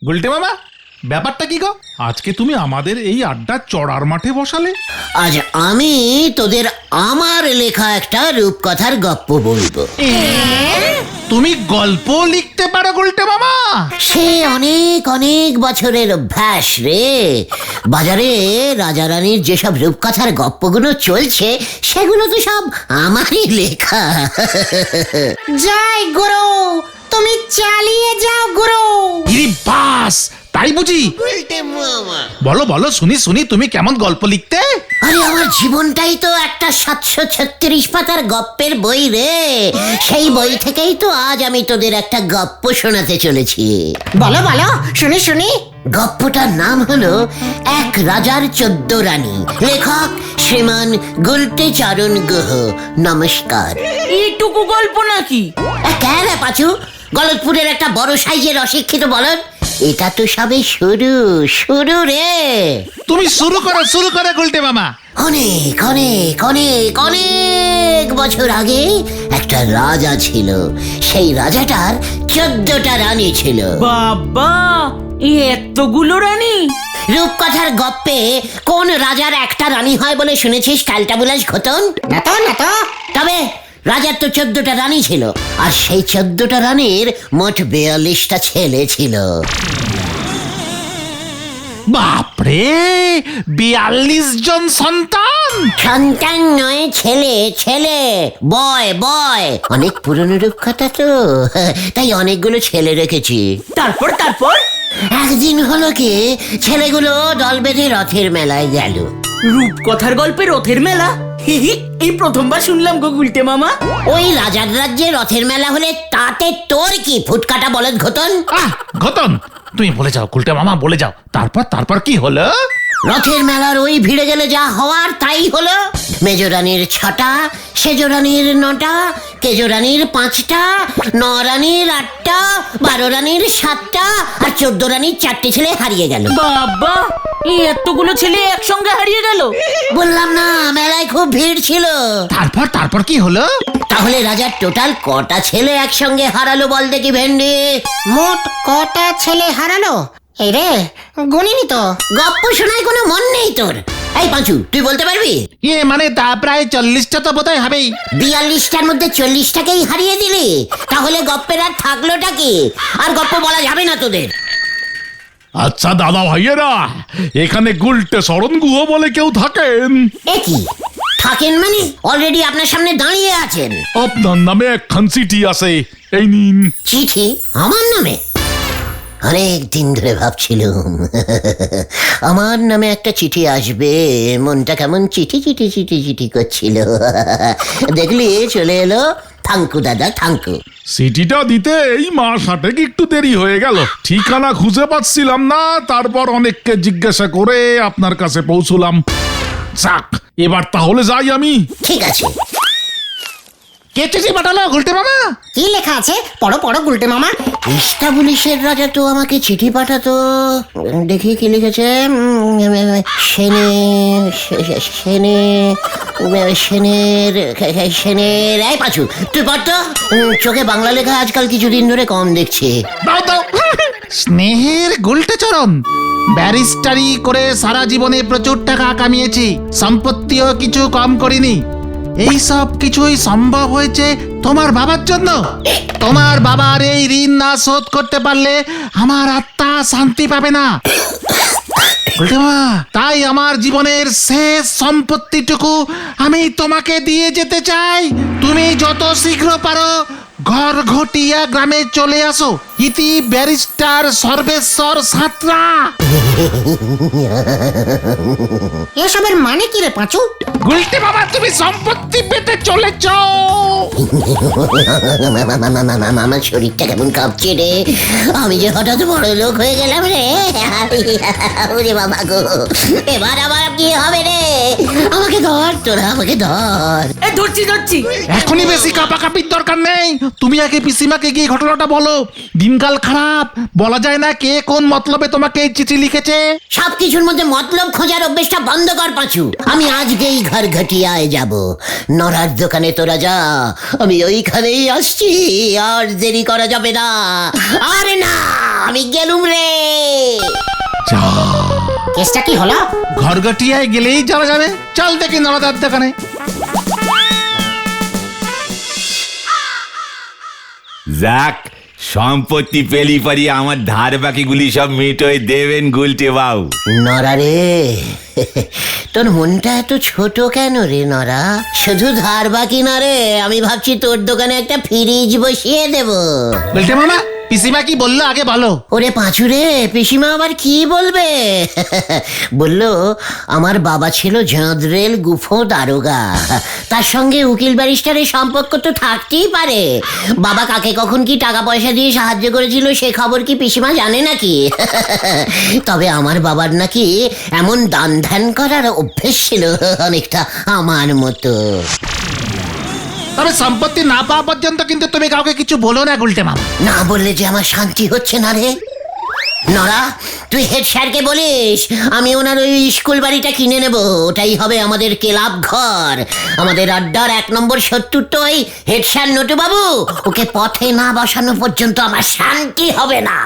গুলটে মামা, ব্যাপারটা কি গো? আজকে তুমি আমাদের এই আড্ডা চড়ার মাঠে বসালে। আজ আমি তোদের আমার লেখা একটা রূপকথার গপ্প বলবো। তুমি গল্প লিখতে পারো গুলটে মামা? সে অনেক অনেক বছরের অভ্যাস রে। বাজারে রাজা রানীর যেসব রূপকথার গপ্পগুলো চলছে সেগুলো তো সব আমারই লেখা। জয় গুরু, তুমি চালিয়ে যাও গুরু। ইরি বাস, তাই বুঝি? বলো বলো, শুনি শুনি, তুমি কেমন গল্প লিখতে? আরে আমার জীবনটাই তো একটা 736 পাতার গপ্পের বই রে। সেই বই থেকেই তো আজ আমি তোদের একটা গপ্প শোনাতে চলেছি। বলো বলো, শুনি শুনি। গপ্পটার নাম হলো এক রাজার 14 রানী। লেখক শ্রীমান গুলটে চারণ গুহ। নমস্কার। এইটুকু গল্প নাকি? কেন পাচু, গলতপুরের একটা বড় সাইজের অশিক্ষিত বলদ? এটা তো সবে শুরু শুরু রে। তুমি শুরু করো গুলটে মামা। অনেক অনেক অনেক অনেক বছর আগে একটা রাজা ছিল। সেই রাজাটার 14টা রানী ছিল। বাবা, এতগুলো রানী? রূপকথার গপ্পে কোন রাজার একটা রানী হয় বলে শুনেছিস ক্যালটাবুলাস ঘটন? না তো না তো। তবে রাজার তো 14টা রানী ছিল, আর সেই 14টা রানীর মোট 42টা ছেলে ছিল। বাপরে, 42 জন সন্তান! সন্তান নয়, ছেলে ছেলে, বয় বয়। অনেক পুরনো রূপকথা তো, তাই অনেকগুলো ছেলে রেখেছি। তারপর তারপর? একদিন হলো কি, ছেলেগুলো দল বেঁধে রথের মেলায় গেল। রূপকথার গল্পে রথের মেলা? এই প্রথমবার শুনলাম গো গুলটে মামা। ওই রাজার রাজ্যে রথের মেলা হলে তাতে তোর কি ফুটকাটা বলদ ঘটন? ঘটন, তুমি বলে যাও গুলটে মামা, বলে যাও। তারপর কি হলো? রথের মেলার ওই ভিড়ে গেলে যা হওয়ার তাই হলো। মেজরানীর 6টা, সেজরানীর 9টা, কেজরানীর 5টা, 9 রানীর 8টা, 12 রানীর 7টা, আর 14 রানীর 4টে ছেলে হারিয়ে গেল। বাবা, এতগুলো ছেলে একসঙ্গে হারিয়ে গেল? বললাম না, মেলায় খুব ভিড় ছিল। তারপর কি হলো? তাহলে রাজার টোটাল কটা ছেলে একসঙ্গে হারালো বল দেখি ভেন্ডি? মোট কটা ছেলে হারালো? এই রে, গণিনি তো। গপ্প শোনায় কোনো মন নেই তোর? এই পাঁচু, তুই বলতে পারবি? মানে তা প্রায় 40টা তো বোধহয় হবেই। 42টার মধ্যে 40টাকেই হারিয়ে দিলি, তাহলে গপ্পের আর থাকলোটা কি? আর গপ্প বলা যাবে না তোদের। আচ্ছা দাদা ভাইয়েরা, এখানে গুলটে শরণ গুহ বলে কেউ থাকেন? এ কি থাকেন মানে? অলরেডি আপনার সামনে দাঁড়িয়ে আছেন। আপনার নামে একখান চিঠি আছে, এই নিন। চিঠি আমার নামে? অনেক দিন ধরে ভাবছিলাম আমার নামে একটা চিঠি আসবে। মনটা কেমন চিঠি চিঠি চিঠি চিঠি করছিল। দেখলি চলে এলো। থাঙ্কু দাদা, থাঙ্কু। চিঠিটা দিতে এই মাস হাটেক একটু দেরি হয়ে গেল। ঠিকানা খুঁজে পাচ্ছিলাম না, তারপর অনেককে জিজ্ঞাসা করে আপনার কাছে পৌঁছলাম। যাক, এবার তাহলে যাই আমি। ঠিক আছে। কে চিঠি পাঠালো গুলটে মামা? কি লেখা আছে? পড়ো পড়ো গুলটে মামা। ইস্তাবলিশের রাজা তো আমাকে চিঠি পাঠাতো। দেখি কি লিখেছে। সেনে সেনে সেনের সেনের। এই পাঁচু, তুই পড় তো। চোখে বাংলা লেখা আজকাল কিছুদিন ধরে কম দেখছি। দাও। স্নেহের গুলটে চরণ, ব্যারিস্টারি করে সারা জীবনে প্রচুর টাকা কামিয়েছি, সম্পত্তিও কিছু কম করিনি। এই সব কিছুই সম্ভব হয়েছে তোমার বাবার জন্য। তোমার বাবার এই ঋণ না শোধ করতে পারলে আমার আত্মা শান্তি পাবে না। তাই আমার জীবনের শেষ সম্পত্তিটুকু আমি তোমাকে দিয়ে যেতে চাই। তুমি যত শীঘ্র পারো ঘরঘটিয়া গ্রামে চলে আসো। ইতি ব্যারিস্টার সর্বেশ্বর সাঁতরা। এসবের মানে কি রে পাঁচু? গুলটে বাবা, তুমি সম্পত্তি পেতে চলেছ। আমার শরীরটা কেমন কাঁপছে রে। আমি যে হঠাৎ বড় লোক হয়ে গেলাম রে। ওরে বাবা গো, এবার আবার কি হবে রে? আমাকে ধর তোরা, আমাকে ধর। ধরছি। এখনই বেশি কাপাকাপির দরকার নেই। তুমি আগে পিসিমাকে গিয়ে ঘটনাটা বলো। দিন দিনকাল খারাপ, বলা যায় না কে কোন মতলবে তোমাকে এই চিঠি লিখেছে। সবকিছুর মধ্যে মতলব খোঁজার অভ্যেসটা বন্ধ কর পাঁচু। আমি আজকেই ঘর ঘটিয়ায় যাব। নড়ার দোকানে তোরা যা, আমি ওইখানেই আসছি। আর দেরি করা যাবে না। আরে না, আমি গেলুম রে। যা, কেসটা কি হলো? ঘরগটিয়ায় গেলেই জানা যাবে। চল দেখি নরদার দোকানে। যাক, সম্পত্তি পেলি পারি আমার ধার বাকিগুলি সব মিটোয় দেবেন গুলটে বাবু। নরা রে, তোর মনটা এত ছোট কেন রে নরা? শুধু ধার বাকি না রে, আমি ভাবছি তোর দোকানে একটা ফ্রিজ বসিয়ে দেব। বলতে মামা, পিসিমা কি বললো আগে বলো। ওরে পাঁচু রে, পিসিমা আবার কি বলবে? বললো আমার বাবা ছিল ঝাঁদরেল গুফো দারোগা, তার সঙ্গে উকিল ব্যারিস্টারের সম্পর্ক তো থাকতেই পারে। বাবা কাকে কখন কি টাকা পয়সা দিয়ে সাহায্য করেছিল সে খবর কি পিসিমা জানে নাকি? তবে আমার বাবার নাকি এমন দান ধ্যান করার অভ্যেস ছিল অনেকটা আমার মতো। তবে সম্পত্তি না পাওয়া পর্যন্ত কিন্তু তুমি কাউকে কিছু বলো না গুলটে মামা। না বললে যে আমার শান্তি হচ্ছে না রে। নরা, তুই হেড স্যারকে বলিস আমি ওনার ওই স্কুল বাড়িটা কিনে নেব। ওটাই হবে আমাদের ক্লাব ঘর। আমাদের আড্ডার 1 নম্বর শত্রুটা ওই হেড স্যার নটু বাবু। ওকে পথে না বসানো পর্যন্ত আমার শান্তি হবে না।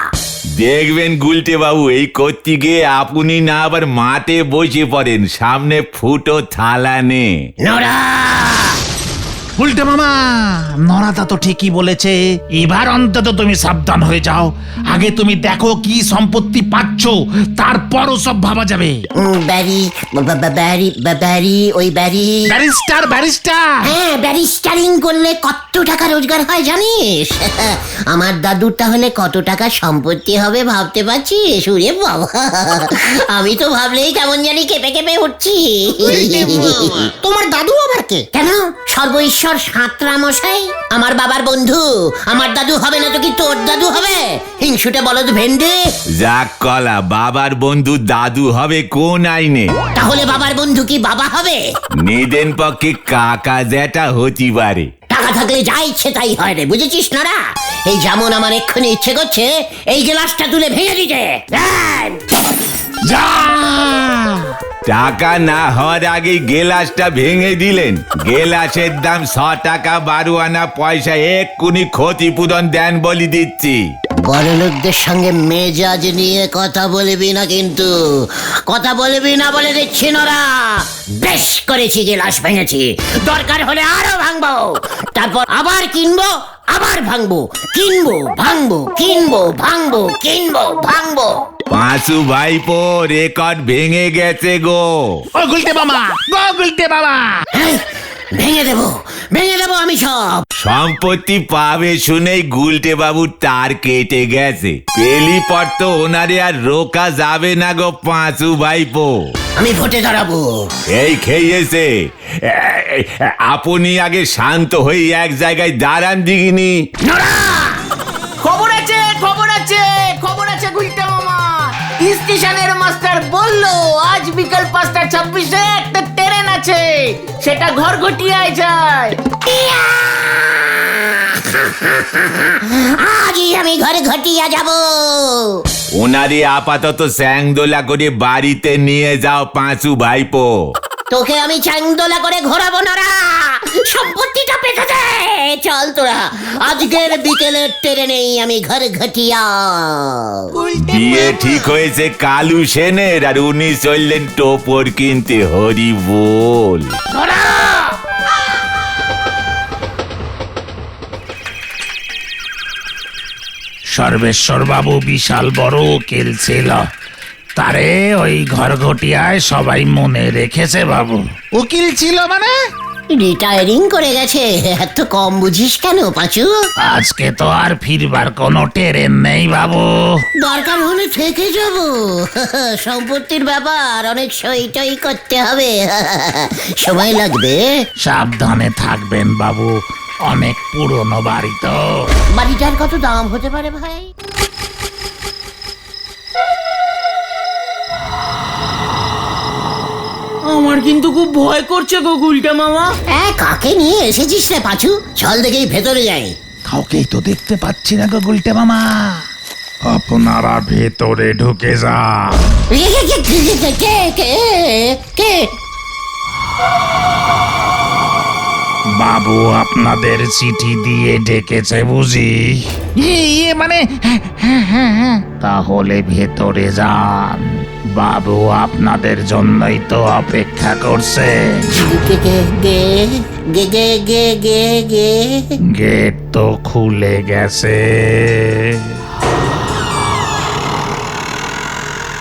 দেখবেন গুলটে বাবু, এই করতে গিয়ে আপনি না আবার মাঠে বসে পড়েন, সামনে ফুটো থালা নে। নরা, গুলটে মামা, নরাদা তো ঠিকই বলেছে। এবার অন্তত তুমি সাবধান হয়ে যাও। আগে তুমি দেখো কি সম্পত্তি পাচ্ছ, তারপরও সব ভাবা যাবে। ব্যারি ব্যারি ওই ব্যারি ব্যারিস্টার ব্যারিস্টার হ্যাঁ, ব্যারিস্টারিং করলে কত টাকা রোজগার হয় জানিস? আমার দাদুর তাহলে কত টাকা সম্পত্তি হবে ভাবতে পারছিস? ওরে বাবা, আমি তো ভাবলেই কেমন জানি কেঁপে কেঁপে উঠছি। তোমার দাদু আবার কে? কেন, সর্বঈশ্বর সাঁতরা মশাই আমার বাবার বন্ধু। আমার দাদু হবে না তো কি তোর দাদু হবে? হিংসুটে বলদ ভেন্ডে। যাক কলা, বাবার বন্ধু দাদু হবে কোন আইনে? তাহলে বাবার বন্ধু কি বাবা হবে? নিদেন পক্ষে কাকা যেটা হতে পারে। টাকা থাকলে যা ইচ্ছে তাই হয় রে, বুঝেছিস না? এই যেমন আমার এক্ষুনি ইচ্ছে করছে এই গ্লাসটা তুলে ভেঙে দিতে। যা। টাকা না হওয়ার আগে গেলাসটা ভেঙে দিলেন। গেলাসের দাম 100 টাকা, 12 আনা পয়সা এক্ষুনি ক্ষতিপূরণ দেন বলি দিচ্ছি। বড় লোকদের সঙ্গে মেজাজ নিয়ে কথা বলবি না কিন্তু, কথা বলবি না বলে দিচ্ছি নরা। বেশ করেছি, গেলাস ভেঙেছি, দরকার হলে আরো ভাঙবো, তারপর আবার কিনবো, আবার ভাঙবো, কিনবো ভাঙবো, কিনবো ভাঙবো, কিনবো ভাঙবো। পাঁচু ভাইপো, রেকর্ড ভেঙে গেছে গো। ও গুলটে মামা, গো গুলটে মামা। হ্যাঁ, ভেঙে দেবো, ভেঙে দেবো আমি সব। সম্পত্তি পাবে শুনেই গুলটে বাবুর তার কেটে গেছে। পেলি পর তো ওনারে আর রোকা যাবে না গো পাঁচু ভাইপো। আমি ভোটে দাঁড়াবো। এই খেয়েছে, আপনি আগে শান্ত হয়ে এক জায়গায় দাঁড়ান দিগিনি। খবর আছে, খবর আছে, খবর আছে গুলটে মামা। স্টেশনের মাস্টার বললো আজ বিকাল 5:26 একটা ট্রেন আছে, সেটা ঘরঘটিয়ায় যায়। আজই আমি ঘরে ঘটিয়া যাব। ওনারে আপাতত স্যাংদোলা করে বাড়িতে নিয়ে যাও পাঁচু ভাইপো। তোকে আমি চ্যাংদোলা করে ঘোরাবো না রা। সম্পত্তিটা পেতে দে। চল তোরা, আজকের বিকেলের ট্রেনেই আমি ঘর ঘটিয়া। বিয়ে ঠিক হয়েছে কালু সেনের, আর উনি চললেন টোপর কিনতে। হরি বল। সর্বেশ্বর বাবু বিশাল বড় উকিল ছিল, তারে ওই ঘরঘটিয়ায় সবাই মনে রেখেছে বাবু। উকিল ছিল মানে? রিটায়ারিং করে গেছে। এত কম বুঝিস কেন পাঁচু? আজকে তো আর ফিরবার কোনো ট্রেন নেই বাবু। দরকার হলে থেকে যাব। সম্পত্তির ব্যাপার, অনেক সই টই করতে হবে, সময় লাগবে। সাবধানে থাকবেন বাবু, অনেক পুরনো বাড়ি তো। বাড়িটার কত দাম হতে পারে ভাই? আমার কিন্তু খুব ভয় করছে গো গুলটে মামা। কাকে নিয়ে এসেছিস রে পাঁচু? চল দেখেই ভেতরে যাই। কাউকেই তো দেখতে পাচ্ছি না গো গুলটে মামা। আপনারা ভেতরে ঢুকে যান। কে বাবু আপনাদের চিঠি দিয়ে ডেকেছে বুঝি? ইয়ে মানে তাহলে ভেতরে যান, বাবু আপনাদের জন্যই তো অপেক্ষা করছে। গেট তো খুলে গেছে,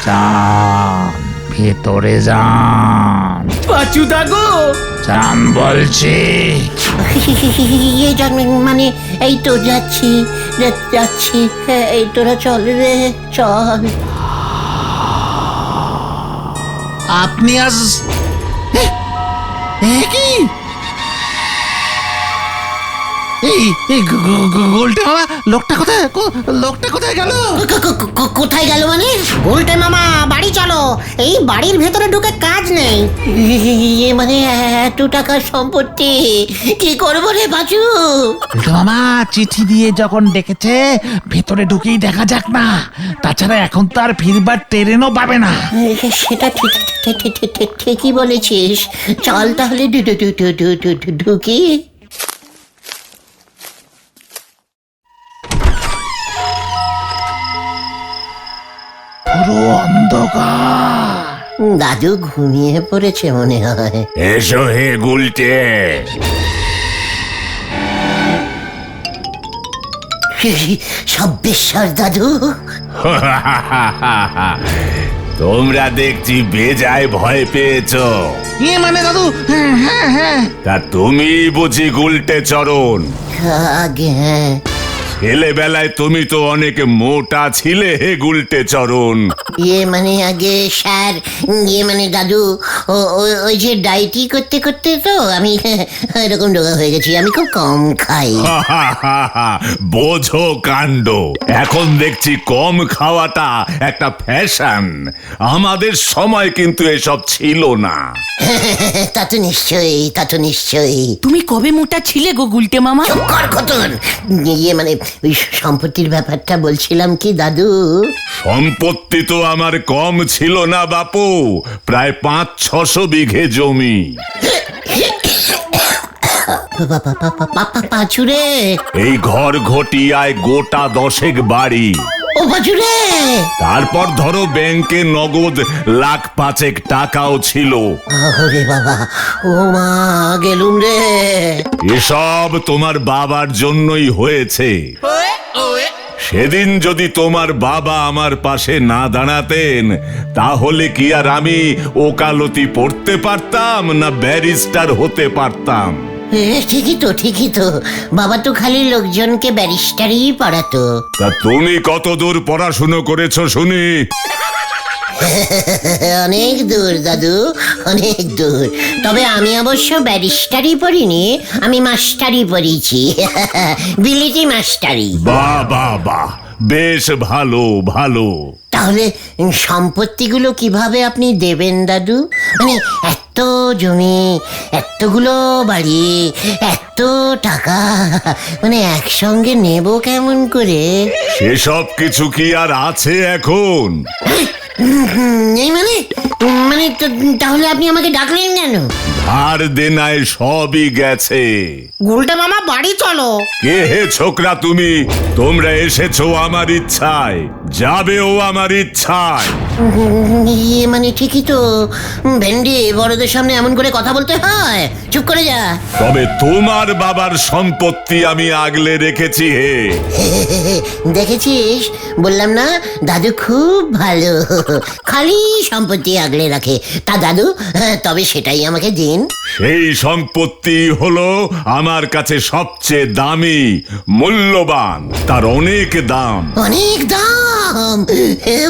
যান ভেতরে যান, পাচুদা গো, যান বলছি। মানে এই তো যাচ্ছি যাচ্ছি, এই তোরা চল রে চল। আপনি আজ কি এই গোলটে মামা, লোকটা কোথায় গেল? কোথায় গেল মানে? উল্টে মামা বাড়ি চলো, এই বাড়ির ভেতরে ঢুকে কাজ নেই। মানে এত টাকার সম্পত্তি কি করবো রে পাচু? গোলটে মামা চিঠি দিয়ে যখন ডেকেছে ভেতরে ঢুকেই দেখা যাক না, তাছাড়া এখন তো আর ফিরবার ট্রেনও পাবে না। সেটা ঠিকই বলেছিস, চল তাহলে ঢুকি। পুরো অন্ধকার। দাদু ঘুমিয়ে পড়েছে মনে হয়। এসো হে গুলটে। সব্যেশ্বর দাদু, তোমরা দেখছি বেজায় ভয় পেয়েছো। ইয়ে মানে দাদু, হ্যাঁ তা তুমি বুঝি গুলটে চরণ? আগে হ্যাঁ। ছেলেবেলায় তুমি তো অনেক মোটা ছিলে হে গুলটে চরণ। মানে আগে স্যার, মানে দাদু, ওই যে ডাইটি করতে করতে তো আমি এরকম রোগা হয়ে গেছি, আমি খুব কম খাই। বোঝো কাণ্ড, এখন দেখছি কম খাওয়াটা একটা ফ্যাশন। আমাদের সময় কিন্তু এসব ছিল না। তা তো নিশ্চয়ই। তুমি কবে মোটা ছিলে গো গুলটে মামা? কর কতন, মানে ওই সম্পত্তির ব্যাপারটা বলছিলাম কি দাদু। সম্পত্তি তো আমার কম ছিল না বাপু, প্রায় 500-600 বিঘে জমি। পাচুরে, এই ঘর ঘটিয়ায় গোটা 10 বাড়ি। ও পাচুরে, তারপর ধরো ব্যাংকে নগদ 1,05,000 টাকাও ছিল। ওরে বাবা, ও মা গেলুম রে। এসব তোমার বাবার জন্যই হয়েছে। সেদিন যদি তোমার বাবা আমার পাশে না দাঁড়াতেন, তাহলে কি আর আমি ওকালতি পড়তে পারতাম না ব্যারিস্টার হতে পারতাম? ঠিকই তো বাবা তো খালি লোকজনকে ব্যারিস্টারই পড়াতো। তা তুমি কত দূর পড়াশুনো করেছো শুনি? অনেক দূর দাদু, অনেক দূর। তবে আমি অবশ্য ব্যারিস্টারই পড়িনি, আমি মাস্টারি পড়িয়েছি। বিলিতি মাস্টারি। বাহ বাহ বাহ, বেশ ভালো ভালো। তাহলে সম্পত্তিগুলো কিভাবে আপনি দেবেন দাদু? মানে এত জমি, এতগুলো বাড়ি, এত টাকা, মানে একসঙ্গে নেব কেমন করে? সেসব কিছু কি আর আছে এখন? এই মানে তাহলে আপনি আমাকে ডাকলেন কেন? ধার দেনায় সবই গেছে। উল্টে মামা বাড়ি চলো। কে হে ছোকরা তুমি? তোমরা এসেছো আমার ইচ্ছায়, যাবেও আমার ইচ্ছায়। মানে ঠিকই তো, ভেন্ডি বড়দের সামনে এমন করে কথা বলতে হয়? চুপ করে যা। তবে তোমার বাবার সম্পত্তি আমি আগলে রেখেছি হে। দেখেছিস, বললাম না দাদু খুব ভালো, খালি সম্পত্তি আগলে রাখে। তা দাদু, তবে সেটাই আমাকে দিন। সেই সম্পত্তি হলো আমার কাছে সবচেয়ে দামি, মূল্যবান, তার অনেক দাম। অনেক দাম?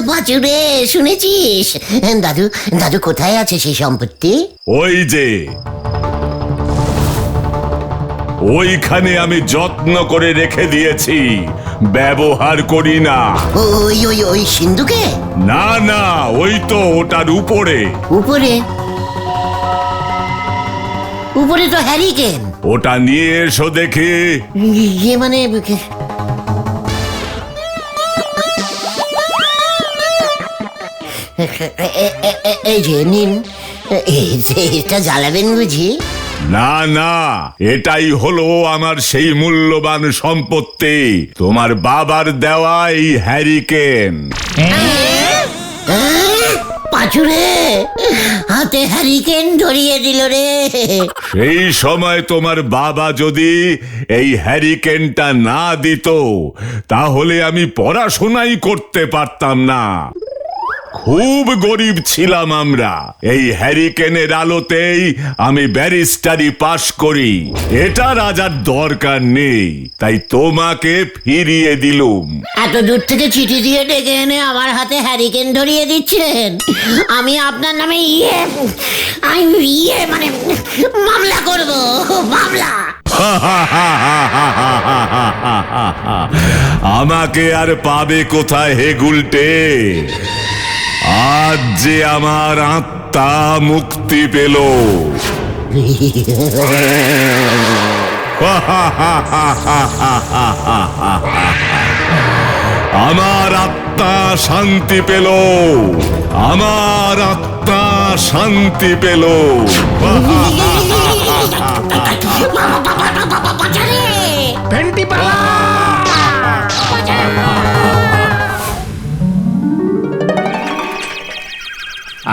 পাচুরে, শুনেছিস? দাদু দাদু কোথায় আছে সেই সম্পত্তি? ওই যে ওইখানে আমি যত্ন করে রেখে দিয়েছি, ব্যবহার করি না। ওই ওই ওই সিন্ধুকে? না না, ওই তো ওটার উপরে। উপরে? উপরে তো হ্যারিকেন। ওটা নিয়ে এসো দেখি। মানে এই যে নিন, এটা জ্বালাবেন বুঝি? না না, এটাই হলো আমার সেই মূল্যবান সম্পত্তি, তোমার বাবার দেওয়া এই হ্যারিকেন। পাঁচুরে, হাতে হ্যারিকেন ধরিয়ে দিল রে। সেই সময় তোমার বাবা যদি এই হ্যারিকেনটা না দিত, তাহলে আমি পড়াশোনাই করতে পারতাম না। খুব গরিব ছিলাম আমরা। এই হ্যারিকেনের আলোতেই আমি ব্যারিস্টারি পাশ করি। এটা রাজার দরকার নেই, তাই তোমাকে ফিরিয়ে দিলুম। এত দূর থেকে চিঠি দিয়ে ডেকে এনে আমার হাতে হ্যারিকেন ধরিয়ে দিচ্ছেন। আমি আপনার নামে মানে মামলা করব, মামলা। আমাকে আর পাবে কোথায় হে গুলটে? আজ যে আমার আত্মা মুক্তি পেল। আমার আত্মা শান্তি পেল, আমার আত্মা শান্তি পেল। ভেন্টি পালা!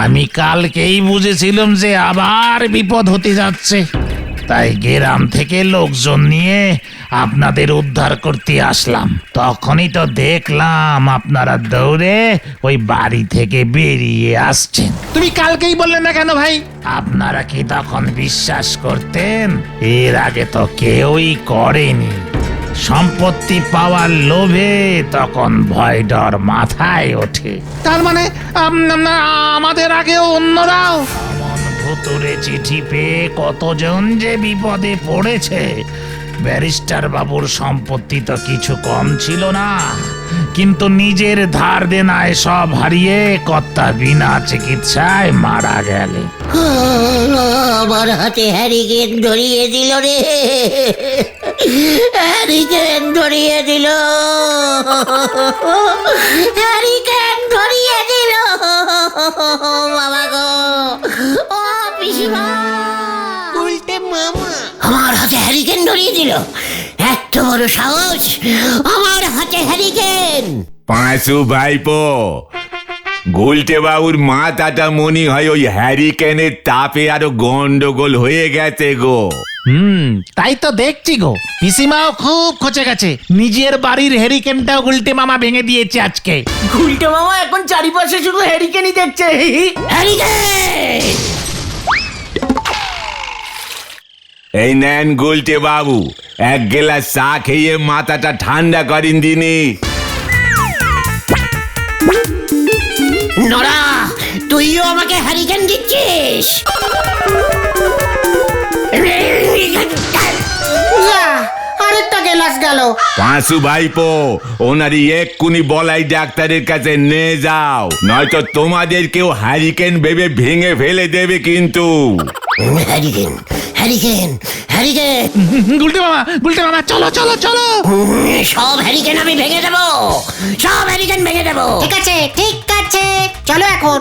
আমি কালকেই বুঝেছিলাম যে আবার বিপদ হতে যাচ্ছে, তাই গ্রাম থেকে লোকজন নিয়ে আপনাদের উদ্ধার করতে আসলাম। তখনই তো দেখলাম আপনারা দৌড়ে ওই বাড়ি থেকে বেরিয়ে আসছেন। তুমি কালকেই বললে না কেন ভাই? আপনারা কি তখন বিশ্বাস করতেন? এর আগে তো কেউই করেনি। সম্পত্তি পাওয়ার লোভে তখন ভয় ডর মাথায় ওঠে। তার মানে আমাদের আগে অন্যরাও ভুতুরে চিঠি পেয়ে কতজন যে বিপদে পড়েছে। ব্যারিস্টার বাবুর সম্পত্তি তো কিছু কম ছিল না, কিন্তু নিজের ধার দেনায় সব হারিয়ে কর্তা বিনা চিকিৎসায় মারা গেলে। আমার হাতে হ্যারিকেন ধরিয়ে দিল রে, হ্যারিকেন ধরিয়ে দিল, হ্যারিকেন ধরিয়ে দিল। বাবা গো, ও পিসিমা, উল্টে মামা আমার হাতে হ্যারিকেন ধরিয়ে দিল। এত বড় সাহস, আমার হাতে হ্যারিকেন! পাঁচু ভাইপো, গুলটে বাবুর মাথাটা মনে হয় ওই হ্যারিকেনের তাপে আরো গন্ডগোল হয়ে গেছে গো। তাই তো দেখছি গো। পিসিমাও খুব খচে গেছে, নিজের বাড়ির হ্যারিকেনটাও গুলটে মামা ভেঙে দিয়েছে আজকে। গুলটে মামা এখন চারিপাশে শুধু হ্যারিকেনই দেখছে। হ্যারিকেন! এই নেন গুলটে বাবু, এক গ্লাস চা খেয়ে মাথাটা ঠান্ডা করেন দিনি। নরা, তুইও আমাকে হ্যারিকেন দিচ্ছিস? আরেকটা গেলাস গেল। পাঁচু ভাইপো, ওনারই এক্ষুনি বলাই ডাক্তারের কাছে নিয়ে যাও, নয়তো তোমাদের কেউ হ্যারিকেন ভেবে ভেঙে ফেলে দেবে কিন্তু। Hurricane, hurricane, hurricane! গুলটে মামা চলো চলো চলো। সব হ্যারিকেন আমি ভেঙে দেবো, সব হ্যারিকেন ভেঙে দেবো। ঠিক আছে, ঠিক আছে, চলো এখন।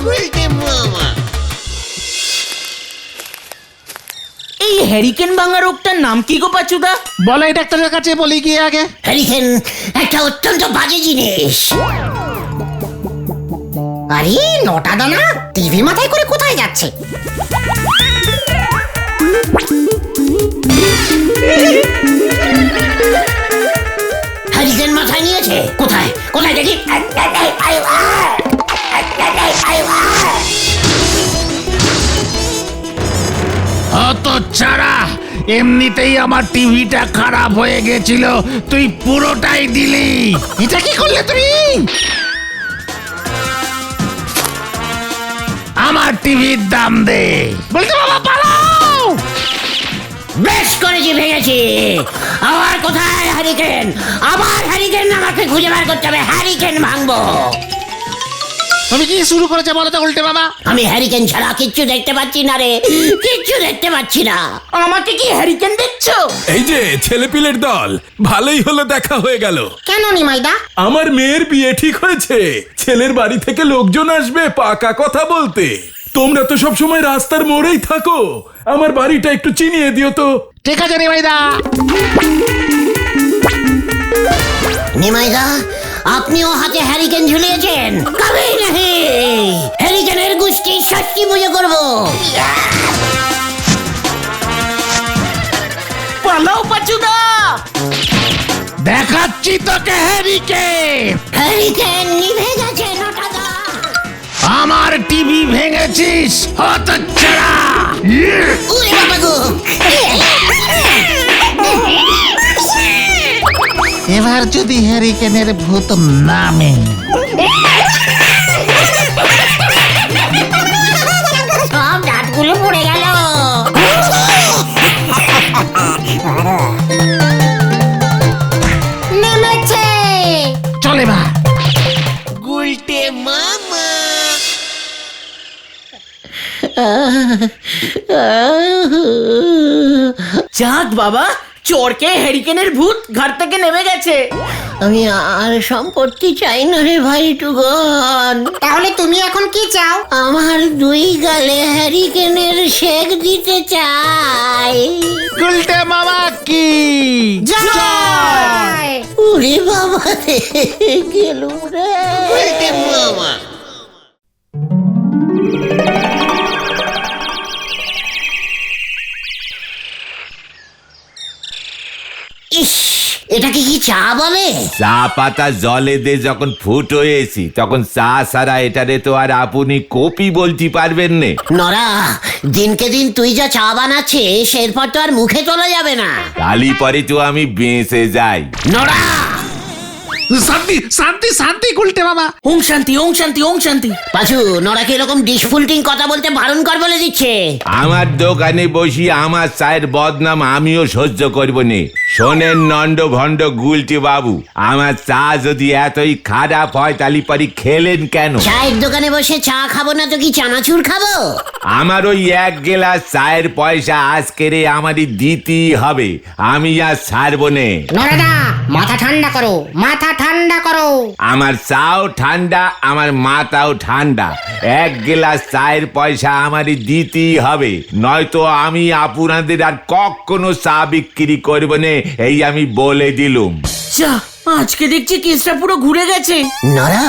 এই হ্যারিকেন ভাঙা রোগটার নাম কি গো পাচুদা? বলাই ডাক্তারের কাছে বলি গিয়ে আগে। হ্যারিকেন একটা অত্যন্ত বাজে জিনিস। আরে নটা দানা টিভি মাথায় করে কোথায় যাচ্ছে? হ্যারিকেন মাথায় নিয়েছে। কোথায় কোথায় দেখি? অত চারা, এমনিতেই আমার টিভিটা খারাপ হয়ে গেছিল, তুই পুরোটাই দিলি। এটা কি করলে তুমি? আমার টিভির দাম দে। বলতে বাবা পালাও। বেশ করেছি, ভেঙেছি। আবার কোথায় হ্যারিকেন? আবার হ্যারিকেন আমাকে খুঁজে বার করতে হবে। হ্যারিকেন ভাঙবো। তুমি কি শুরু করেছে বলো তো উল্টে মামা? আমি হ্যারিকেন ছাড়া কিচ্ছু দেখতে পাচ্ছি না রে, কিচ্ছু দেখতে পাচ্ছি না। আমাকে কি হ্যারিকেন দেখছো? এই যে ছেলেপিলের দল, ভালোই হলো দেখা হয়ে গেল। কেন নিমাইদা? আমার মেয়ের বিয়ে ঠিক হয়েছে, ছেলের বাড়ি থেকে লোকজন আসবে পাকা কথা বলতে। তোমরা তো সব সময় রাস্তার মোড়েই থাকো, আমার বাড়িটা একটু চিনিয়ে দিও তো। ঠিক আছে নিমাইদা। নিমাইদা, আপনিও হাতে হ্যারিকেন ঝুলিয়েছেন? কবে নাহি হ্যারিকেনের গোষ্ঠী ষষ্ঠী পুজো করবো। পালাও পাচুদা। দেখাচ্ছি তোকে হ্যারিকেন। হ্যারিকেন নিভে গেছে নটাদা। আমার টিভি ভেঙেছিস হতচ্ছাড়া। উরে বাবা গো। এবার যদি হ্যারিকেনের ভূত নামে। সব দাঁতগুলো পড়ে গেল। নেমেছে। চলে বা। যাক বাবা, চোরকে হ্যারিকেনের ভূত ঘর থেকে নেমে গেছে। আমি আর সম্পত্তি চাই না রে ভাই টুগন। তাহলে তুমি এখন কি চাও? আমার দুই গালে হ্যারিকেনের শেক দিতে চাই। উল্টে মামা কি জয়! উরে বাবা রে, গেলুম রে। মামা ইস, এটাকে কি চা বলে? চা পাতা জলে দিয়ে যখন ফুটো হয়েছি তখন চা সারা এটারে তো আর আপনি কপি বলতে পারবেন না। নরা, দিনকে দিন তুই যা চা বানাচ্ছিস এরপর তো আর মুখে তোলা যাবে না। কালি পরে তো আমি বেঁচে যাই। নরা, শান্তি শান্তি শান্তি উল্টে মামা। ওম শান্তি, ওম শান্তি, ওম শান্তি। পাচু, নরাকে এরকম ডিসফুলটিং কথা বলতে বারণ কর বলে দিচ্ছে। আমার দোকানে বসি আমার চায়ের বদনাম আমিও সহ্য করব নে। শোনেন নন্দ ভণ্ড গুলটি বাবু, আমার চা যদি এতই খারাপ হয় তাহলে পরে খেলেন কেন? চায়ের দোকানে বসে চা খাবো না তো কি চানাচুর খাবো? আমার ওই এক গ্লাস চায়ের পয়সা আজকেরে আমারই দিতেই হবে, আমি আর ছাড়বো নে। নরেদা, মাথা ঠান্ডা করো, মাথা ঠান্ডা করো। আমার চাও ঠান্ডা, আমার মাথাও ঠান্ডা। এক গ্লাস চায়ের পয়সা আমারই দিতেই হবে, নয়তো আমি আপনাদের আর কখনো চা বিক্রি করবো না, এই আমি বলে দিলুম। যা, আজকে দেখছি কেসটা পুরো ঘুরে গেছে। নরা,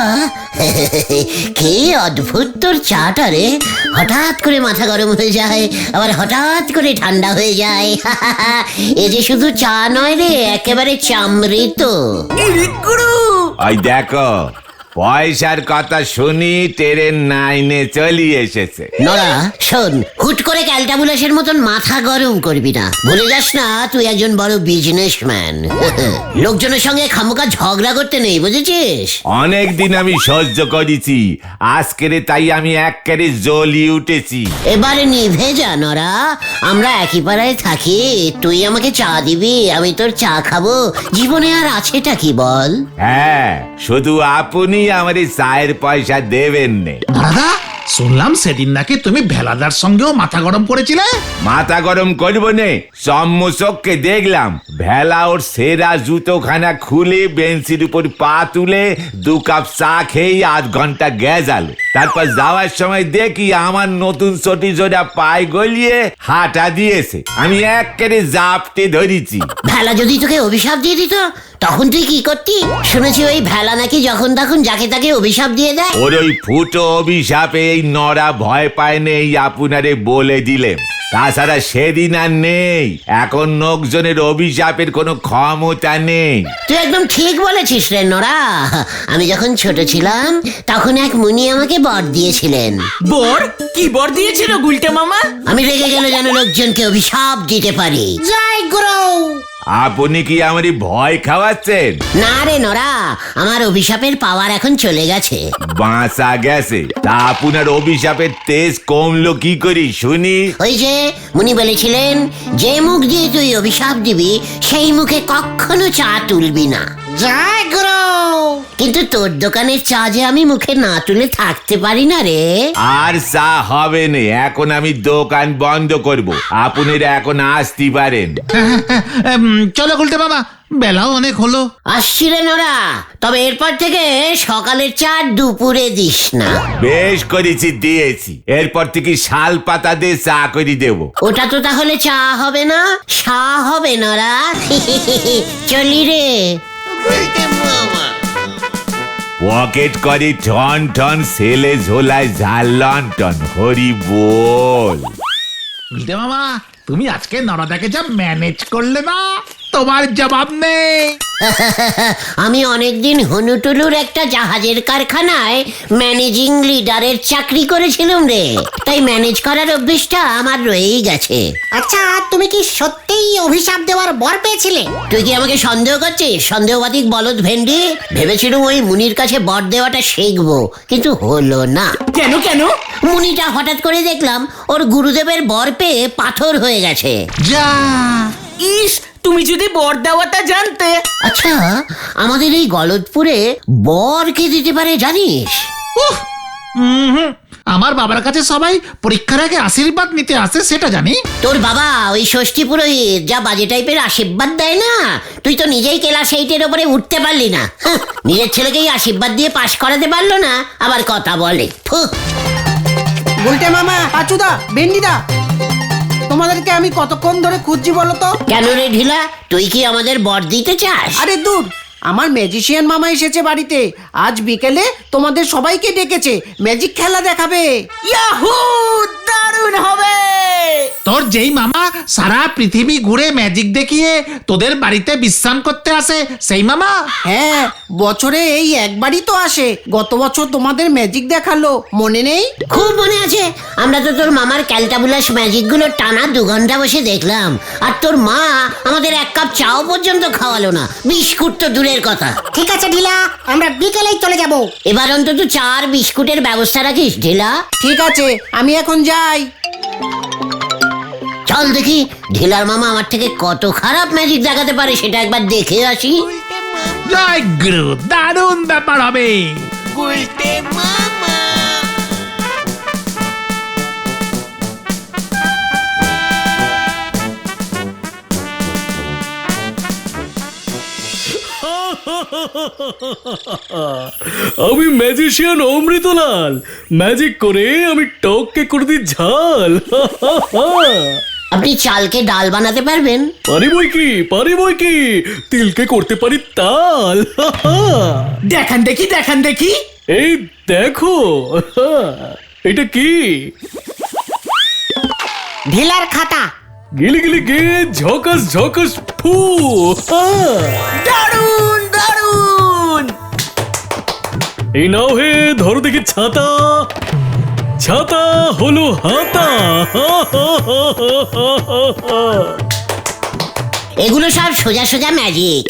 কি অদ্ভুত তোর চাটা রে। হঠাৎ করে মাথা গরম হয়ে যায়, আবার হঠাৎ করে ঠান্ডা হয়ে যায়। এ যে শুধু চা নয় রে, একেবারে চামৃত। ওই দেখো, পয়সার কথা শুনি ট্রেন নাইনে চলি এসেছে। নরা শোন, হুট করে ক্যালটাবুলাসের মতন মাথা গরম করবি না। ভুলে যাস না তুই একজন বড় বিজনেসম্যান। লোকজনের সঙ্গে খামোকা ঝগড়া করতে নেই, বুঝেছিস? অনেক দিন আমি সহ্য করেছি, আজকেরে তাই আমি একেবারে জ্বলি উঠেছি। এবারে নিভে যা নরা, আমরা একই পাড়ায় থাকি, তুই আমাকে চা দিবি, আমি তোর চা খাবো, জীবনে আর আছেটা কি বল? হ্যাঁ, শুধু আপনি আমার এই চায়ের পয়সা দেবেন নে। দাদা, শুনলাম সেদিন নাকি তুমি ভেলাদার সঙ্গেও মাথা গরম করেছিলে। মাথা গরম করবো নে, সম্মুচককে দেখলাম ভেলা ওর সেরা জুতোখানা খুলে বেঞ্চির উপর পা তুলে 2 কাপ চা খেয়ে 8 ঘন্টা গেজাল। তারপর যাওয়ার সময় দেখি আমার নতুন চটি জোড়া পায়ে গলিয়ে হাঁটা দিয়েছে, আমি একেবারে জাপটে ধরেছি। ভেলা যদি তোকে অভিশাপ দিয়ে দিত তখন তুই কি করতি? শুনেছি ওই ভেলা নাকি যখন তখন যাকে তাকে অভিশাপ দিয়ে দেয়। ওর ওই ফুটো অভিশাপে এই নরা ভয় পায় নেই, আপনারে বলে দিলেন। তাছাড়া সেদিন আর নেই, এখন লোকজনের অভিশাপের কোনো ক্ষমতা নেই। তুই একদম ঠিক বলেছিস রে নরা। আমি যখন ছোট ছিলাম তখন এক মুনি আমাকে বর দিয়েছিলেন। বর? কি বর দিয়েছিল গুলটে মামা? আমি রেগে গেলে যেন লোকজনকে অভিশাপ দিতে পারি। জয় গুরু। আপনি কি আমারই ভয় খাওয়াচ্ছেন? না রে নরা, আমার অভিশাপের পাওয়ার এখন চলে গেছে। বাঁচা গেছে? তা আপনার অভিশাপের তেজ কমলো কি করি শুনি? ওই যে মুনি বলেছিলেন, যে মুখ দিয়ে তুই অভিশাপ দিবি সেই মুখে কখনো চা তুলবি না। জয় গুরু। কিন্তু তোর দোকানের চা যে আমি মুখে না তুলে থাকতে পারি না রে। আর চা হবে না, এখন আমি দোকান বন্ধ করব। আপনারা এখন আসতে পারেন। চলো গুলটে মামা, বেলাও অনেক হলো। আসছি রে নোরা, তবে এরপর থেকে সকালের চা দুপুরে দিস না। বেশ করেছি, দিয়েছি। এরপর থেকে শাল পাতা দিয়ে চা করে দেব। ওটা তো তাহলে চা হবে না, সা হবে নোরা। চলি রে। পকেট করে টন টন, ছেলে ঝোলায় ঝাল লন্টন, হরি বল। গুলটে মামা, তুমি আজকে নরদাকে যা ম্যানেজ করলে না, তোমার জবাব নেই। আমি অনেকদিন হনুটুলুর একটা জাহাজের কারখানায় ম্যানেজিং লিডারের চাকরি করেছিলাম রে, তাই ম্যানেজ করার অভ্যেসটা আমার রয়েই গেছে। আচ্ছা, তুমি কি সত্যিই অভিশাপ দেওয়ার বর পেয়েছিলে? তুই কি আমাকে সন্দেহ করছিস? সন্দেহবাদিক বলদ ভেন্ডি। ভেবেছিলাম ওই মুনির কাছে বর দেওয়াটা শিখবো, কিন্তু হলো না। কেন কেন? মুনিটা হঠাৎ করে দেখলাম ওর গুরুদেবের বর পেয়ে পাথর হয়ে গেছে। যা, ইস, তুমি যদি বর দেওয়াটা জানতে। আচ্ছা, আমাদের এই গলদপুরে বর কে দিতে পারে জানিস? উহ, আমার বাবার কাছে সবাই পরীক্ষার আগে আশীর্বাদ নিতে আসে, সেটা জানি। তোর বাবা ওই ষষ্ঠী পুরোহিত যা বাজে টাইপের আশীর্বাদ দেয় না, তুই তো নিজেই ক্লাস 8-এর ওপরে উঠতে পারলি না। হাহ, নিজের ছেলেকেই আশীর্বাদ দিয়ে পাশ করাতে পারলো না, আবার কথা বলে। ফুহ। গুলটে মামা, পাচুদা, ভেন্ডিদা, তোমাদেরকে আমি কতক্ষণ ধরে খুঁজছি বলো তো? কেন রে ঢিলা, তুই কি আমাদের বর দিতে চাস? আরে দূর, আমার ম্যাজিশিয়ান মামা এসেছে বাড়িতে। আজ বিকেলে তোমাদের সবাইকে ডেকেছে, ম্যাজিক খেলা দেখাবে। ইয়াহু, দারুণ হবে। তোর যেই মামা সারা পৃথিবী ঘুরে ম্যাজিক দেখিয়ে তোদের বাড়িতে বিশ্রাম করতে আসে, সেই মামা? হ্যাঁ, বছরে এই একবারই তো আসে। গত বছর তোমাদের ম্যাজিক দেখালো, মনে নেই? খুব মনে আছে। আমরা তো তোর মামার ক্যালটাবুলাস ম্যাজিক গুলো টানা 2 ঘন্টা বসে দেখলাম, আর তোর মা আমাদের 1 কাপ চাও পর্যন্ত খাওয়ালো না, বিস্কুট তো দূরের কথা। ঠিক আছে ঢিলা, আমরা বিকেলেই চলে যাব। এবার অন্তত 4 বিস্কুটের ব্যবস্থা রাখিস ঢিলা। ঠিক আছে, আমি এখন যাই। চল দেখি ঢিলার মামা আমার থেকে কত খারাপ ম্যাজিক দেখাতে পারে, সেটা একবার দেখে আসি। জয় গুরু, দারুণ ব্যাপার হবে। আমি ম্যাজিশিয়ান অমৃতলাল, ম্যাজিক করে আমি টককে করে দিই ঝাল। আপনি চালকে ডাল বানাতে পারবেন? পারি বই কি, তিলকে করতে পারি তাল। দেখান দেখি, দেখান দেখি। এই দেখো, এটা কি? ঢিলার খাতা। গিলি গিলি গে, ঝকাস ঝকাস ফু। দারুণ দারুণ। এই নাও হে, ধরো দেখি ছাতা, ছাতা হলো হাতা। এগুলো সব সোজা সোজা ম্যাজিক,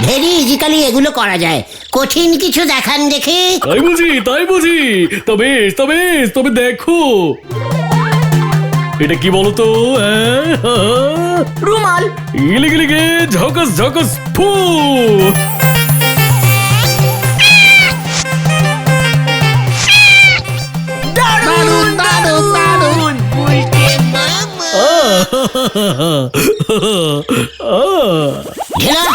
ভেরি ইজিক্যালি এগুলো করা যায়। কঠিন কিছু দেখান দেখে। তাই বুঝি, তবে দেখো, এটা কি বলতো? রুমাল। গিলি গিলি গে, ঝকাস ঝকাস ফু। দারুণ দারুণ দারুণ। ঢেলা,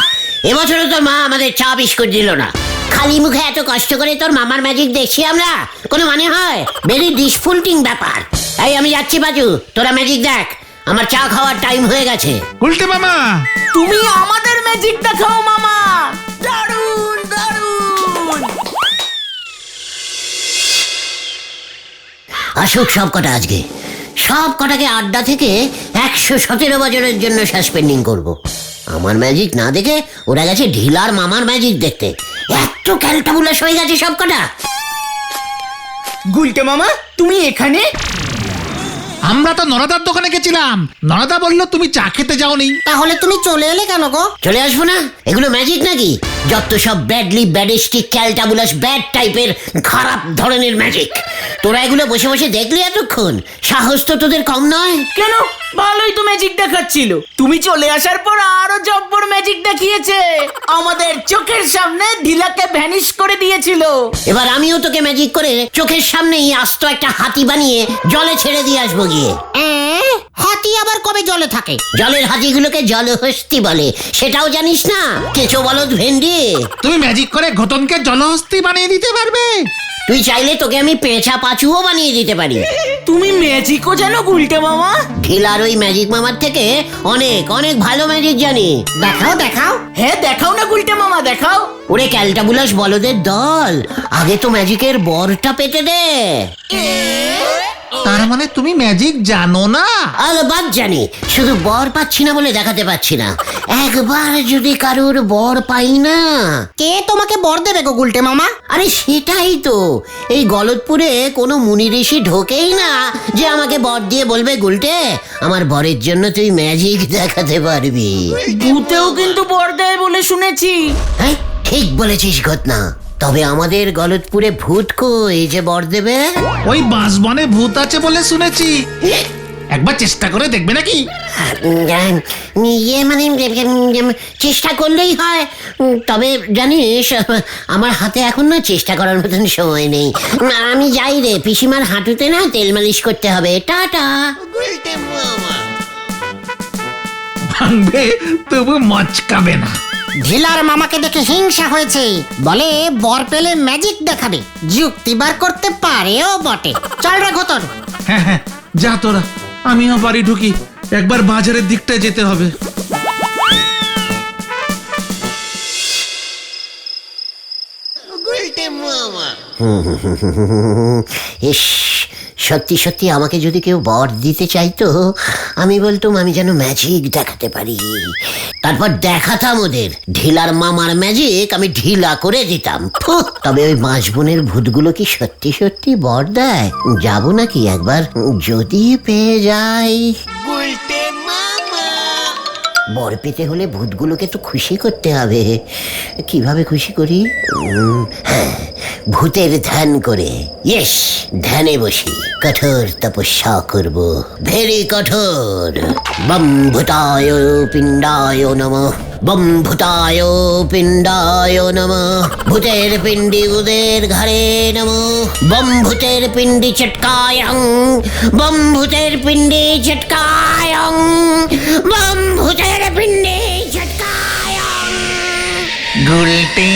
এবছরও তোর মা আমাদের চা বিস্কুট দিল না। খালি মুখে এত কষ্ট করে তোর মামার ম্যাজিক দেখছি আমরা, কোনো মানে হয়? ভেরি ডিসফুলটিং ব্যাপার। এই আমি যাচ্ছি বাজু, তোরা ম্যাজিক দেখ, আমার চা খাওয়ার টাইম হয়ে গেছে। গুলটে মামা, তুমি আমাদের ম্যাজিক দেখাও মামা। দারুণ দারুণ। আসুক সব কটা আজকে, সব কটাকে আড্ডা থেকে 117 বছরের জন্য সাসপেন্ডিং করব। আমার ম্যাজিক না দেখে ওরা গেছে ঢিলার মামার ম্যাজিক দেখতে। এত ক্যালটাবুলাস হয়ে গেছে সব কটা। গুলটে মামা, তুমি এখানে? আমরা তো নরদার দোকানে গেছিলাম, নরদা বললো তুমি চা খেতে যাওনি। তাহলে তুমি চলে এলে কেন গো? চলে আসবো না? এগুলো ম্যাজিক নাকি? যত সব ব্যাডলি ব্যাডিস্টিক ক্যালটাবুলাস ব্যাড টাইপের খারাপ ধরনের ম্যাজিক। তোরা এগুলো বসে বসে দেখলি এতক্ষণ? সাহস তো তোদের কম নয়। কেন, ভালোই তো ম্যাজিক দেখাচ্ছিল। তুমি চলে আসার পর আরো জব্বর ম্যাজিক দেখিয়েছে। আমাদের চোখের সামনে ঢিলাকে ভ্যানিশ করে দিয়েছিল। এবার আমিও তোকে ম্যাজিক করে চোখের সামনেই আস্ত একটা হাতি বানিয়ে জলে ছেড়ে দিয়ে আসবো গিয়ে। হাতি আবার কবে জলে থাকে? জলের হাতিগুলোকে জলহস্তি বলে, সেটাও জানিস না? কেঁচো বলদ ভেন্ডি। তুমি ম্যাজিক করে ঘটনকে জলহস্তি বানিয়ে দিতে পারবে? তুই চাইলে তোকে আমি পেঁচা পাঁচুও বানিয়ে দিতে পারি। তুমি ম্যাজিকও জানো গুলটে মামা? ঢিলার ওই ম্যাজিক মামার থেকে অনেক অনেক ভালো ম্যাজিক জানি। দেখাও দেখাও। হ্যাঁ দেখাও না গুলটে মামা, দেখাও। ওরে ক্যালটাবুলাস বলদের দল, আগে তো ম্যাজিকের বরটা পেতে দে। তার মানে তুমি ম্যাজিক জানো না? আলবাদ জানি, শুধু বর পাচ্ছি না বলে দেখাতে পাচ্ছি না। একবার যদি কারোর বর পাই না। কে তোমাকে বর দেবে গো গুলটে মামা? আরে সেটাই তো, এই গলতপুরে কোনো মুনি ঋষি ঢোকেই না যে আমাকে বর দিয়ে বলবে গুলটে আমার বরের জন্য তুই ম্যাজিক দেখাতে পারবি। ভূতেও কিন্তু বর দেয় বলে শুনেছি। হ্যাঁ ঠিক বলেছিস ঘটনা। তবে আমাদের গলতপুরে ভূত কই যে বর দেবে? ওই বাঁশবনে ভূত আছে বলে শুনেছি। একবার চেষ্টা করে দেখবে নাকি? ইয়ে মানে চেষ্টা করলেই হয়। তবে জানিস আমার হাতে এখন না চেষ্টা করার মতন সময় নেই। আমি যাই রে, পিসিমার হাঁটুতে না তেল মালিশ করতে হবে। টাটা। ভাঙবে তবু মচকাবে না। ঢিলার মামাকে দেখে হিংসা হয়েছে, বলে বর পেলে ম্যাজিক দেখাবে। যুক্তি বার করতে পারেও বটে। চল রে ঘটন। হ্যাঁ হ্যাঁ, যা তোরা, আমিও বাড়ি ঢুকি। একবার বাজারের দিকটা যেতে হবে। ইস, সত্যি সত্যি আমাকে যদি কেউ বর দিতে চাইতো, আমি বলতুম আমি যেন ম্যাজিক দেখাতে পারি। তারপর দেখাতাম ওদের ঢিলার মামার ম্যাজিক আমি ঢিলা করে দিতাম। ফুহ, তবে ওই বাঁশবনের ভূতগুলো কি সত্যি সত্যি বর দেয়? যাবো নাকি একবার, যদি পেয়ে যাই। বর পেতে হলে ভূতগুলোকে তো খুশি করতে হবে। কিভাবে খুশি করি? হ্যাঁ, ভূতের ধ্যান করে। ইয়েস, ধ্যানে বসি, কঠোর তপস্যা করব, ভেরি কঠোর। বম ভূতায় পিণ্ডায় নমঃ, বম ভূতায় পিণ্ডায় নমঃ, ভূতের পিণ্ডি উদের ঘরে নমঃ, বম ভূতের পিণ্ডি চটকায়ং, বম ভূতের পিণ্ডি চটকায়ং, বম ভূতের পিণ্ডি চটকায়ং। গুলটে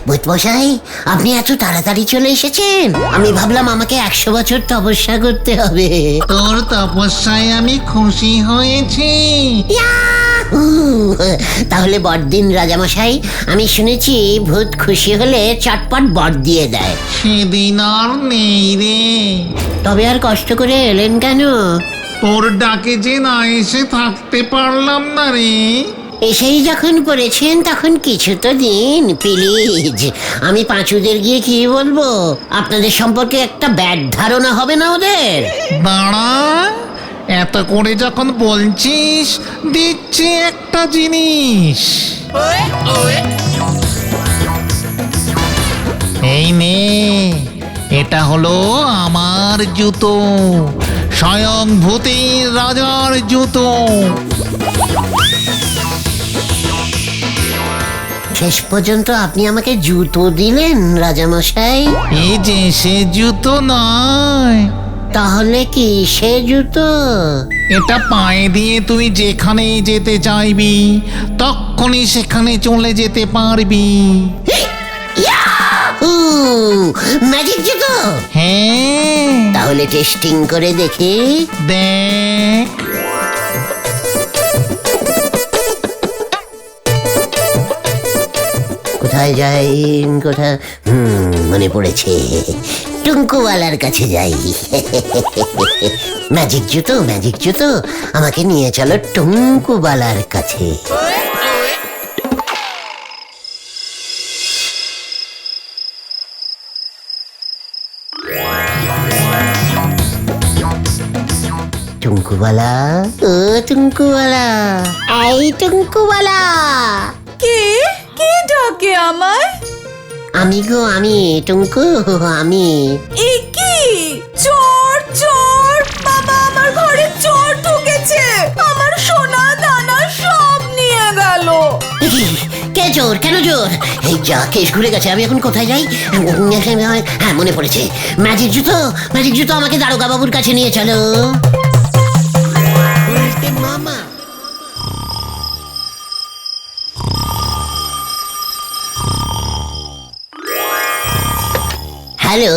ভূতমশাই, আপনি এত তাড়াতাড়ি চলে এসেছেন? আমি ভাবলাম আমাকে 100 বছর তপস্যা করতে হবে। তোর তপস্যায় আমি খুশি হয়েছি। তাহলে বড়দিন রাজামশাই, আমি শুনেছি ভূত খুশি হলে চটপট বর দিয়ে দেয়। সেদিন আর নেই রে। তবে আর কষ্ট করে এলেন কেন? তোর ডাকে যে না এসে থাকতে পারলাম না রে। এসেই যখন করেছেন তখন কিছু তো দিন প্লিজ। আমি পাঁচুদের গিয়ে কি বলবো? আপনাদের সম্পর্কে একটা ব্যাড ধারণা হবে না ওদের? দাঁড়া, এত করে যখন বলছিস দিচ্ছি একটা জিনিস। এই নে, এটা হলো আমার জুতো, স্বয়ং ভূতের রাজার জুতো। শেষ পর্যন্ত আপনি আমাকে জুতো দিলেন রাজামশাই? এই যে সে জুতো নয়। তাহলে কি সে জুতো? এটা পায়ে দিয়ে তুই যেখানে যেতে চাইবি তখনই সেখানে চলে যেতে পারবি। ম্যাজিক জুতো? হ্যাঁ, তাহলে টেস্টিং করে দেখি। দেখ। কোথায় যাই, কোথায়? মনে পড়েছে, টুঙ্কুওয়ালার কাছে যাই। ম্যাজিক জুতো, ম্যাজিক জুতো, আমাকে নিয়ে চলো টুঙ্কুওয়ালার কাছে। টুঙ্কুওয়ালা, ও টুঙ্কুওয়ালা, এই টুঙ্কুওয়ালা। কে কে ডাকে আমায়? আমি গো আমি, টুঙ্কু আমি। এ কি? চোর চোর! বাবা, আমার ঘরে চোর ঢুকেছে, আমার সোনা দানা সব নিয়ে গেল। এ কি? কে চোর? কেন চোর? এই যা, কেস ঘুরে গেছে। আমি এখন কোথায় যাই? হ্যাঁ, মনে পড়েছে, ম্যাজিক জুতো। ম্যাজিক জুতো, আমাকে দারোগা বাবুর কাছে নিয়ে চলো। মামা, হ্যালো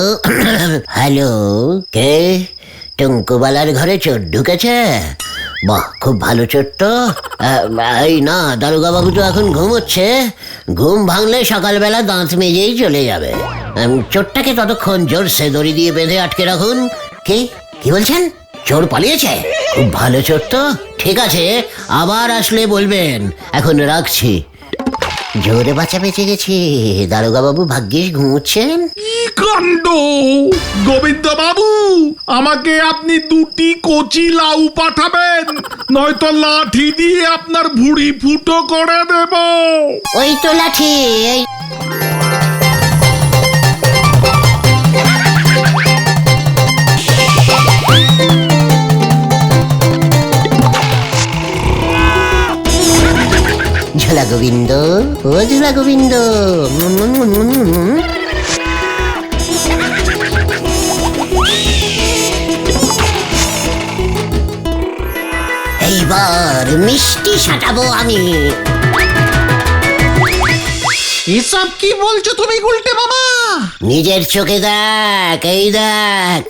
হ্যালো, কে? টুঙ্কুবালার ঘরে চোর ঢুকেছে? বাহ, খুব ভালো চোর তো। এই না, দারোগা বাবু তো এখন ঘুমোচ্ছে। ঘুম ভাঙলে সকালবেলা দাঁত মেজেই চলে যাবে। চোরটাকে ততক্ষণ জোরসে দড়ি দিয়ে বেঁধে আটকে রাখুন। কি বলছেন? চোর পালিয়েছে? খুব ভালো চোর তো। ঠিক আছে, আবার আসলে বলবেন। এখন রাখছি। জোরে বাঁচা বেঁচে গেছি। দারোগা বাবু ভাগ্যিস ঘুমোচ্ছেন। কি কাণ্ড! গোবিন্দ বাবু, আমাকে আপনি 2টি কচি লাউ পাঠাবেন, নয়তো লাঠি দিয়ে আপনার ভুঁড়ি ফুটো করে দেব। ওই তো লাঠি। ঝোলা গোবিন্দ, ও ঝোলা গোবিন্দ। এইবার মিষ্টি সাঁটাবো আমি। এসব কি বলছো তুমি গুলটে মামা? নিজের চোখে দেখ, এই দেখ।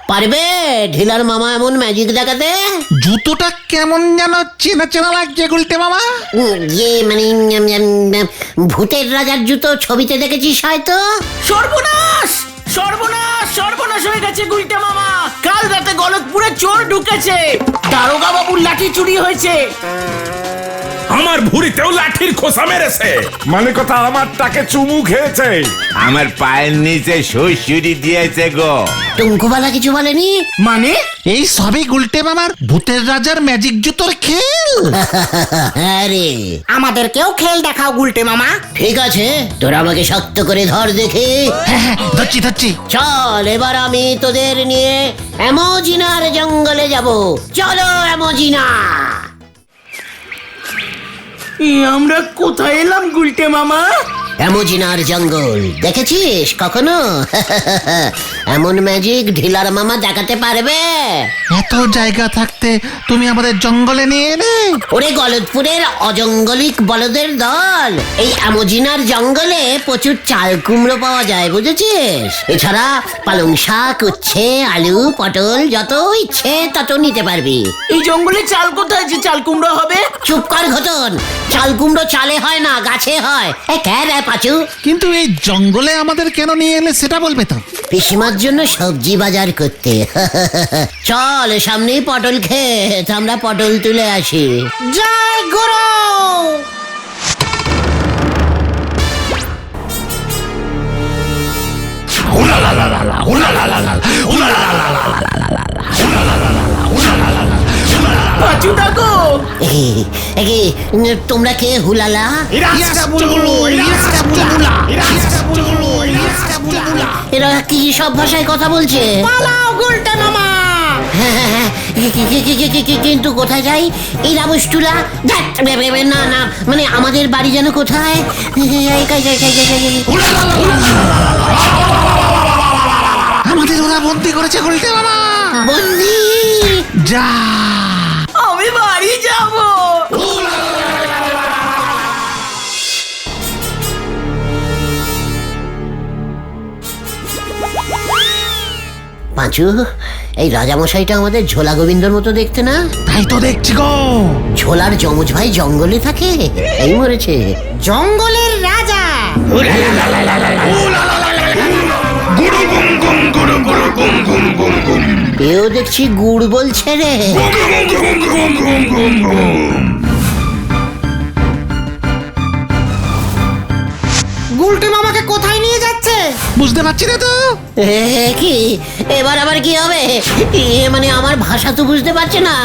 পারবে ঢিলার মামা এমন ম্যাজিক দেখাতে? জুতোটা কেমন যেন চেনা চেনা লাগছে গুলটে মামা। মানে ভূতের রাজার জুতো ছবিতে দেখেছিস হয়তো। সর্বনাশ সর্বনাশ সর্বনাশ হয়ে গেছে গুলটে মামা। কাল রাতে গলতপুরে চোর ঢুকেছে, দারোগা বাবুর লাঠি চুরি হয়েছে। আমার ভুঁড়িতেও লাঠির খোসা মেরেছে। মানে কথা, আমার তাকে চুমু খেয়েছে, আমার পায়ের নিচে সুড়সুড়ি দিয়েছে গো। টুঙ্কুবালা কিছু বলেনি? মানে? এই সবই গুলটে মামার ভূতের রাজার ম্যাজিক জুতোর খেল। আরে, আমাদেরকেও খেল দেখাও গুলটে মামা। ঠিক আছে, তোরা আমাকে শক্ত করে ধর দেখে। হ্যাঁ, ধরছি। চল, এবার আমি তোদের নিয়ে অ্যামোজিনার জঙ্গলে যাব। চলো অ্যামোজিনা। আমরা কোথায় এলাম গুলটে মামা? অ্যামোজিনার জঙ্গল দেখেছিস কখনো? এমন ম্যাজিক ঢিলার মামা দেখাতে পারবে? এত জায়গা থাকতে তুমি আমাদের জঙ্গলে নিয়ে এলে? ওরে গলতপুরের অজঙ্গলিক বলদের দল, এই অ্যামোজিনার জঙ্গলে প্রচুর চাল কুমড়ো পাওয়া যায়, বুঝেছিস? এছাড়া পালং শাক, উচ্ছে, আলু, পটল, যত ইচ্ছে তত নিতে পারবি। এই জঙ্গলে চাল কোথায় যে চাল কুমড়ো হবে? চুপ কর ঘটন, চাল কুমড়ো চালে হয় না, গাছে হয়। পাচু, কিন্তু এই জঙ্গলে আমাদের কেন নিয়ে এলে সেটা বলবে তো? পিসিমার জন্য সবজি বাজার করতে। চল, সামনেই পটল ক্ষেত, আমরা পটল তুলে আসি। জয় গুরু। পাঁচুদা গো, তোমরা কে হুলালা? এরা কি সব ভাষায় কথা বলছে? পালাও গুলটে মামা। হ্যাঁ, কিন্তু কোথায় যাই? এই রাবুস্টুলা? না না, মানে আমাদের বাড়ি যেন কোথায়? আমাদের ওরা বন্দি করেছে গুলটে মামা। বন্দি? যা, আমি বাড়ি যাব। পাঁচু, এই রাজামশাইটা আমাদের ঝোলা গোবিন্দর মতো দেখতে না? তাই তো দেখছি গো। ঝোলার যমজ ভাই জঙ্গলে থাকে, এই মরেছে। জঙ্গলের রাজা। এও দেখছি গুড় বলছে রে। গুলটে মামাকে কোথায় নিয়ে যাচ্ছে? বুঝতে পারছি না তো। কি এবার আবার কি হবে? মানে আমার ভাষা তো বুঝতে পারছে না।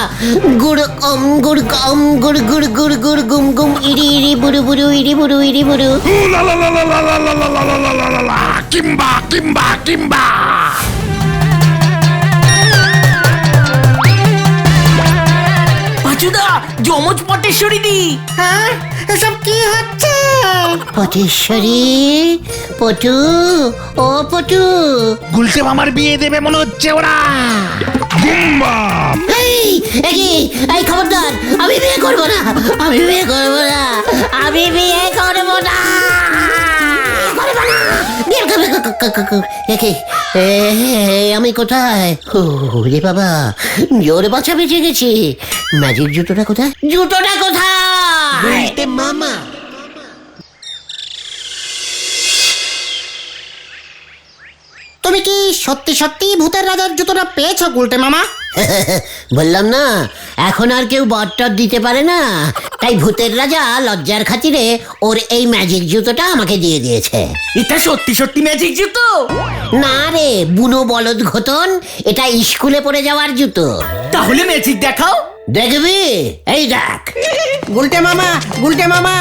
গুড় কম গুড় কম গুড় গুড় গুড় গুড় গুম গুম ইরি ইরি বুড়ু বুড়ু ইরি বুড়ু ইরি বুড়ু। কিম্বা কিম্বা কিম্বা। পাচুদা, যমজ পটেশ্বরী দি। হ্যাঁ, এসব কি হচ্ছে? পটেশ্বরী, পটু, ও পটু। গুলটে মামার বিয়ে দেবে মনে হচ্ছে ওরা। এই খবরদার, আমি বিয়ে করবো না, আমি বিয়ে করবো না, আমি বিয়ে করবো না, আমি কোথায়? রে বাবা, জোরে বাঁচা বেঁচে গেছি। ম্যাজিক জুতোটা কোথায়? জুতোটা কোথায়? মামা, তুমি কি সত্যি সত্যি ভূতের রাজার জুতোটা পেয়েছো গুলটে মামা? বললাম না, এখন আর কেউ বটটর দিতে পারে না, তাই ভূতের রাজা লজ্জার খাতিরে ওর এই ম্যাজিক জুতোটা আমাকে দিয়ে দিয়েছে। এটা সত্যি সত্যি ম্যাজিক জুতো? না রে বুনো বলদ ঘটন, এটা স্কুলে পড়ে যাওয়ার জুতো। তাহলে ম্যাজিক দেখাও। দেখবি? এই দেখ। গুলটে মামা, গুলটে মামা।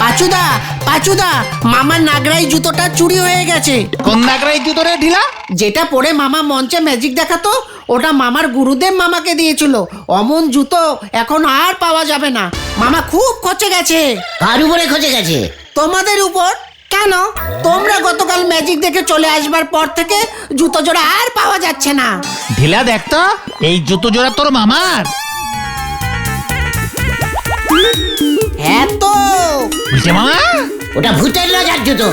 পাচুদা, পাচুদা, মামার নাগরাই জুতোটা চুরি হয়ে গেছে। কোন নাগরাই জুতো রে ঢিলা? যেটা পরে মামা মঞ্চে ম্যাজিক দেখাতো, ওটা মামার গুরুদেব মামাকে দিয়েছিল। অমন জুতো এখন আর পাওয়া যাবে না। মামা খুব খচে গেছে। কার উপরে খচে গেছে? তোমাদের উপর। কেন? তোমরা গতকাল ম্যাজিক দেখে চলে আসবার পর থেকে জুতো জোড়া আর পাওয়া যাচ্ছে না। ঢিলা দেখ তো, এই জুতো জোড়া তোর মামার? এত গুলটে মামা, ওটা ভূতের রাজার জুতো।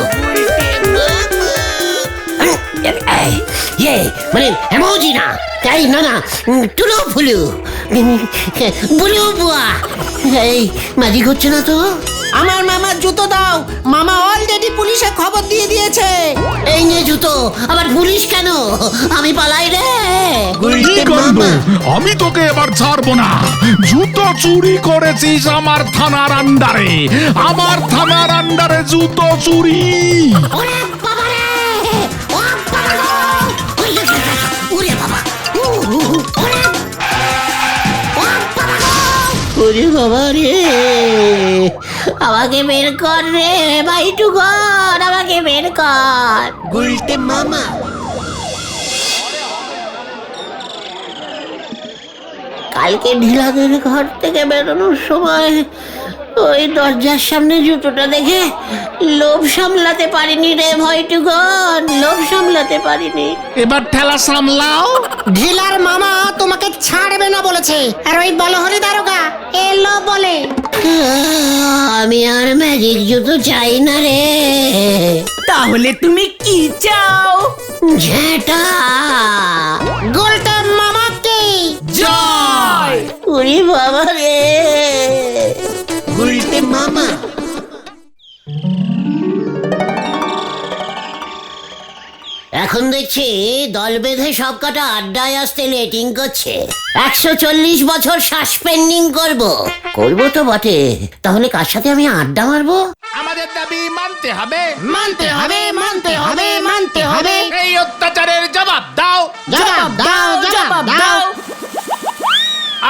মানে এমোজি না, তাই না না, টুলু ফুলু বুলু বুয়া। এই ম্যাজিক হচ্ছে না তো। আমার মামার জুতো দাও। মামা অলরেডি পুলিশে খবর দিয়ে দিয়েছে। এই নে জুতো। আবার পুলিশ কেন? আমি পালাই রে। কি করবো? আমি তোকে এবার ছাড়বো না। জুতো চুরি করেছিস আমার থানার আন্ডারে, আমার থানার আন্ডারে জুতো চুরি। ওরে বাবা রে! ও বাবা গো! ওরে বাবা! ওরে! ও বাবা গো! ওরে বাবা রে! আমাকে বের কর রে ভাইটু কর, আমাকে বের কর। গুলটে মামা। কালকে ঢিলাদের ঘর থেকে বেরোনোর সময় ওই দরজার সামনে জুতোটা দেখে লোভ সামলাতে পারিনি রে ভয়টুকন, লোভ সামলাতে পারিনি। এবার ঠেলা সামলাও। ঢিলার মামা তোমাকে ছাড়বে না বলেছে, আর ওই বলহরি দারোগা এলো বলে। আমি আর ম্যাজিক জুতো চাই না রে। তাহলে তুমি কি চাও? ঝেঁটা। গুলটে মামাকে জয়। ওরে বাবা রে! গুলটে মামা। এখন দেখছি দল বেঁধে সব কটা আড্ডায় আসতে লেটিং করছে। 140 বছর সাসপেন্ডিং করবো তো বটে। তাহলে কার সাথে আমি আড্ডা মারবো? আমাদের দাবি মানতে হবে, মানতে হবে, মানতে হবে, মানতে হবে। এই অত্যাচারের জবাব দাও। জবাব দাও, জবাব দাও।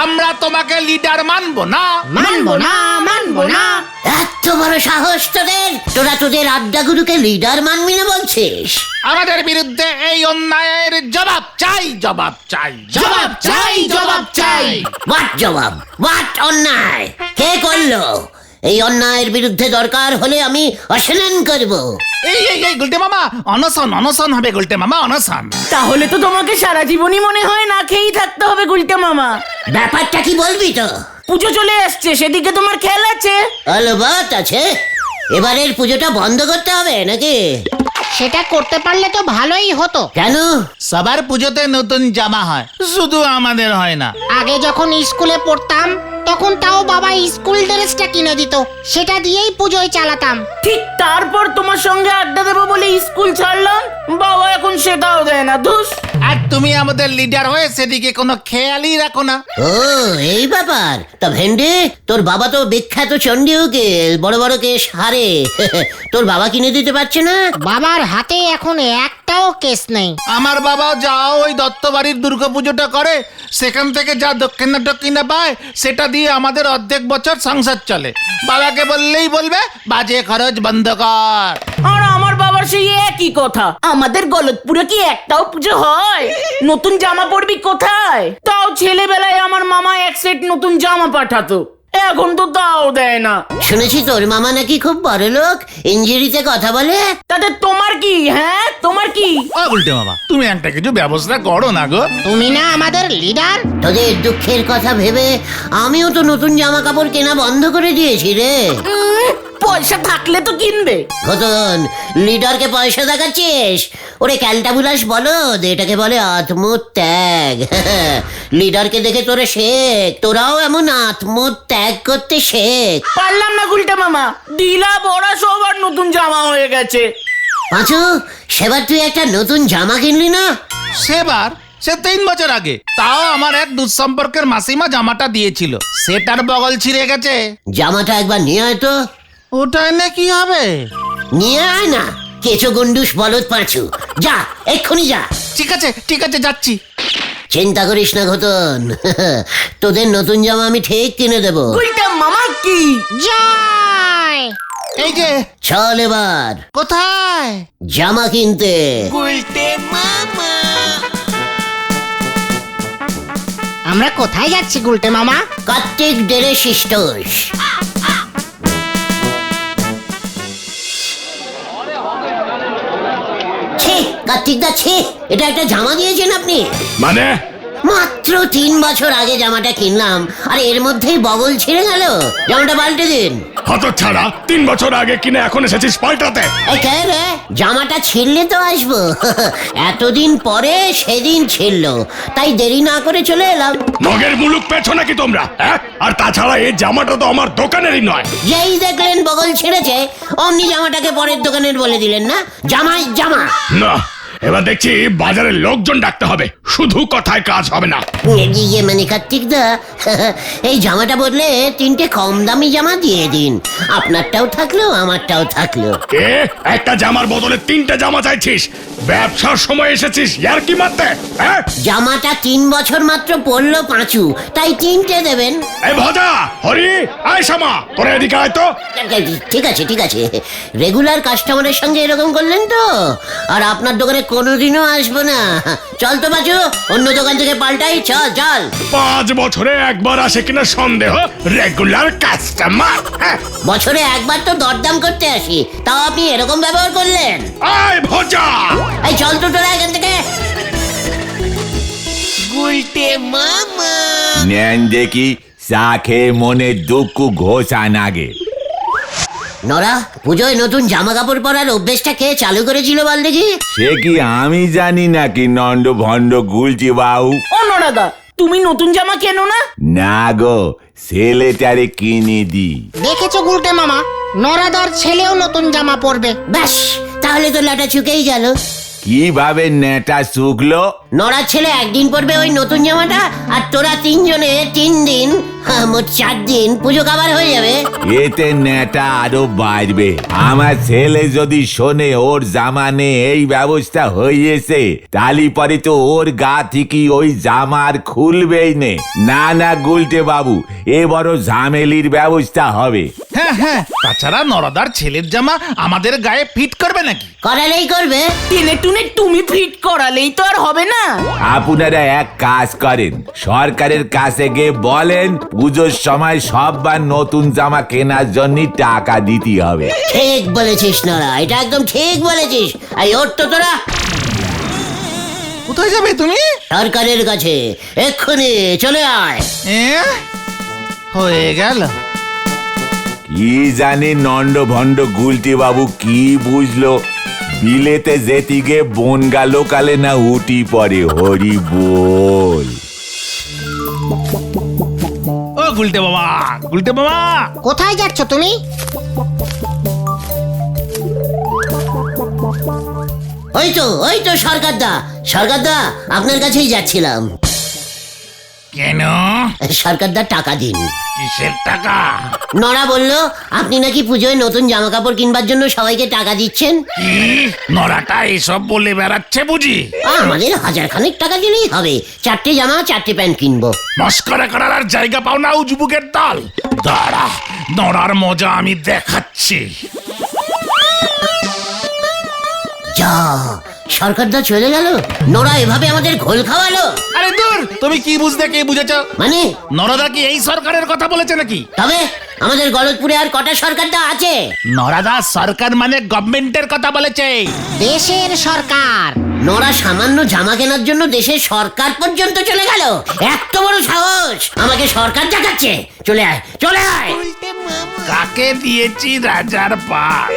আমরা তোমাকে লিডার মানবো না। মানবো না, মানবো না। এত বড় সাহস তোদের! তোরা তোদের আড্ডাগুলোকে লিডার মানবি না বলছিস? আমাদের বিরুদ্ধে এই অন্যায়ের জবাব চাই, জবাব চাই, জবাব চাই, জবাব চাই। হোয়াট জবাব? হোয়াট অন্যায়? কে করলো? এই অন্যায়ের বিরুদ্ধে দরকার হলে আমি অসনান করব। এই এই এই গুলটে মামা, অনশন অনশন হবে গুলটে মামা, অনশন। তাহলে তো তোমাকে সারা জীবনই মনে হয় না খেয়েই থাকতে হবে গুলটে মামা। ব্যাপারটা কি বলবি তো? পুজো চলে আসছে, সেদিকে তোমার খেয়াল আছে? অলবাত আছে। এবারের পুজোটা বন্ধ করতে হবে নাকি? সেটা করতে পারলে তো ভালোই হতো। কেন? সবার পুজোতে নতুন জামা হয়, শুধু আমাদের হয় না। আগে যখন স্কুলে পড়তাম তখন তাও বাবা স্কুল ড্রেসটা কিনে দিত, সেটা দিয়েই পুজোয় চালাতাম। ঠিক তারপর তোমার সঙ্গে আড্ডা দেবো বলে স্কুল ছাড়লাম, বাবা এখন সেটাও দেয় না। ধুস। আর তুমি আমাদের লিডার হয়ে সেদিকে কোনো খেয়ালই রাখো না। ও এই ব্যাপার। তা ভেন্ডি, তোর বাবা তো বিখ্যাত চণ্ডী উকিল, বড় বড় কেস হারে। তোর বাবা কিনে দিতে পারছে না? বাবার হাতে এখন একটাও কেস নেই। আমার বাবা যাও ওই দত্তবাড়ির দুর্গাপুজোটা করে, সেখান থেকে যা দক্ষিণা টক্ষিণা পায় সেটা দিয়ে আমাদের অর্ধেক বছর সংসার চলে। বাবাকে বললেই বলবে বাজে খরচ বন্ধ কর। আর আমার বাবার সেই একই কথা, আমাদের গলতপুরে কি একটাও পুজো হয়? নতুন জামা পরবি কোথায়? তাও ছেলেবেলায় আমার মামা এক সেট নতুন জামা পাঠাতো, এখন তো তাও দেয় না। শুনেছি তোর মামা নাকি খুব বড় লোক, ইঞ্জিরিতে কথা বলে। তাতে তোমার কি? হ্যাঁ তোমার কি? ও উল্টে বাবা, তুমি একটা কিছু ব্যবস্থা করো না গো। তুমি না আমাদের লিডার। তোদের দুঃখের কথা ভেবে আমিও তো নতুন জামা কাপড় কেনা বন্ধ করে দিয়েছি রে। পয়সা থাকলে তো কিনবে। ঘটন, লিডারকে পয়সা দেখাচ্ছিস? ওরে ক্যালটাবুলাস বলো, এটাকে বলে আত্মত্যাগ। লিডারকে দেখে তোরা শেখ, তোরাও এমন আত্মত্যাগ করতে শেখ। পারলাম না গুলটা মামা, ঢিলা বড়া সবার নতুন জামা হয়ে গেছে। পাঁচু, সেবার তুই একটা নতুন জামা কিনলি না? সেবার সে 3 বছর আগে, তাও আমার এক দুঃসম্পর্কের মাসিমা জামাটা দিয়েছিল, সেটার বগল ছিঁড়ে গেছে। জামাটা একবার নিয়ে আয় তো। ওটা এনে কি হবে? নিয়ে আয় না, কেঁচো গন্ডুস বলদ পাঁচু, যা এক্ষুনি যা। ঠিক আছে ঠিক আছে, যাচ্ছি। চিন্তা করিস না ঘটন, তোদের নতুন জামা আমি ঠিক কিনে দেবো। গুলটা মামা কি? জয়। এই যে, চল এবার কোথায়? জামা কিনতে। আমরা কোথায় যাচ্ছি গুলটে মামা? কার্তিক ডেরে শিষ্টস। কার্তিক দা, এটা একটা জামা দিয়েছেন আপনি? মানে মাত্র 3 বছর আগে জামাটা কিনলাম, আর এর মধ্যেই বগল ছিঁড়ে গেল। জামাটা পাল্টে দিন। হতচ্ছাড়া, 3 বছর আগে কিনে এখন এসেছিস পাল্টাতে? এই কে রে? জামাটা ছিঁড়লে তো আসবো। এতদিন পরে সেদিন ছিঁড়লো, তাই দেরি না করে চলে এলাম। নগের মুলুক পেছো নাকি তোমরা? আর তাছাড়া এই জামাটা তো আমার দোকানেরই নয়। যেই দেখলেন বগল ছিঁড়েছে, অমনি জামাটাকে পরের দোকানের বলে দিলেন না? জামাই জামা। না, এবার দেখছি বাজারে লোকজন ডাকতে হবে, শুধু কথায় কাজ হবে না। ইয়ে মানে কার্তিক দা, এই জামাটা বদলে 3টে কম দামি জামা দিয়ে দিন। আপনারটাও থাকলো, আমারটাও থাকলো। এ একটা জামার বদলে 3টে জামা চাইছিস? ব্যবসার সময় এসেছিস ইয়ার্কি মারতে? জামাটা 3 বছর মাত্র পরলো পাঁচু, তাই 3টে দেবেন। এই ভজা, হরি, আয় শামা, তোরা এদিকে আয় তো। ঠিক আছে ঠিক আছে, রেগুলার কাস্টমারের সঙ্গে এরকম করলেন তো, আর আপনার দোকানে কোনোদিনও আসবো না। চল তো বাজু, অন্য দোকান থেকে পাল্টাই। চল চল। 5 বছরে একবার আসে কিনা সন্দেহ, রেগুলার কাস্টমার। বছরে একবার তো দরদাম করতে আসি, তাও আপনি এরকম ব্যবহার করলেন। আয় ভজা, এই চল তো তোরা এখান থেকে। নেন দেখি, চা খেয়ে মনে দুঃখ ঘোষান আগে। নরা, পুজোয় নতুন জামা কাপড় পরার অভ্যেসটা কে চালু করেছিল বল দেখি? সে কি আমি জানি নাকি নন্দ ভণ্ড গুলজি বাবু? ও নরাদা, তুমি নতুন জামা কেনো না? না গো, ছেলেটারে কিনে দি। দেখেছো গুলটে মামা, নরাদার ছেলেও নতুন জামা পরবে। ব্যাস, তাহলে তো লাটা চুকেই গেল। কিভাবে নেটা শুকলো? নড়ার ছেলে একদিন পরবে ওই নতুন জামাটা, আর তোরা 3 জনে 3 দিন, মোট 4 দিন পুজো কাবার হয়ে যাবে। এতে নেটা আরো বাড়বে। আমার ছেলে যদি শোনে ওর জামানে এই ব্যবস্থা হয়েছে, তালি পরে তো ওর গা থেকে ওই জামার খুলবেই নে। না না গুলটে বাবু, এ বড় ঝামেলির ব্যবস্থা হবে। হ্যাঁ হ্যাঁ, তাছাড়া নরদার ছেলের জামা আমাদের গায়ে ফিট করবে নাকি? করালেই করবে। টেনে টুনে তুমি ফিট করালেই তো আর হবে না। আপনারা এক কাজ করেন, সরকারের কাছে গিয়ে বলেন পুজোর সময় সববার নতুন জামা কেনার জন্য টাকা দিতে হবে। ঠিক বলেছিস নরা, এটা একদম ঠিক বলেছিস। এই ওর তো তোরা। কোথায় যাবে তুমি? সরকারের কাছে, এক্ষুনি চলে আয়। হয়ে গেল। কি জানি নন্দ ভণ্ড গুলটি বাবু কি বুঝলো, বিলেতে যেতে গিয়ে বনগা লোকালে না উঠি পড়ে। হরি বল। ও গুলটে মামা, গুলটে মামা। কোথায় যাচ্ছ তুমি? ওই তো সরকারদা, সরকারদা আপনার কাছেই যাচ্ছিলাম। কেন? সরকারদা টাকা দিন। কিসের টাকা? নরা বলল আপনি নাকি পুজোয় নতুন জামা কাপড় কিনবার জন্য সবাইকে টাকা দিচ্ছেন। কি নরাটা এসব বলে বেড়াচ্ছে বুঝি? আমাদের 1000 খানেক টাকা দিলেই হবে, 4টে জামা 4টে প্যান্ট কিনবো। মস্করা করার আর জায়গা পাও না উজবুকের দল। দাঁড়া, নরার মজা আমি দেখাচ্ছি। যা, সরকারদা চলে গেল। নরা এভাবে আমাদের ঘোল খাওয়ালো। আরে দূর, তুমি কি বুঝতে কি বুঝেছ? মানে নরাদা কি এই সরকারের কথা বলেছে নাকি? তবে আমাদের গলতপুরে আর কটা সরকারদা আছে? নরাদা সরকার মানে গভর্নমেন্টের কথা বলেছে। দেশের সরকার। নরা সামান্য জামা কেনার জন্য দেশের সরকার পর্যন্ত চলে গেল। এত বড় সাহস, আমাকে সরকার দেখাচ্ছে। চলে আয়, চলে আয়। কাকে দিয়েছি রাজার পাট?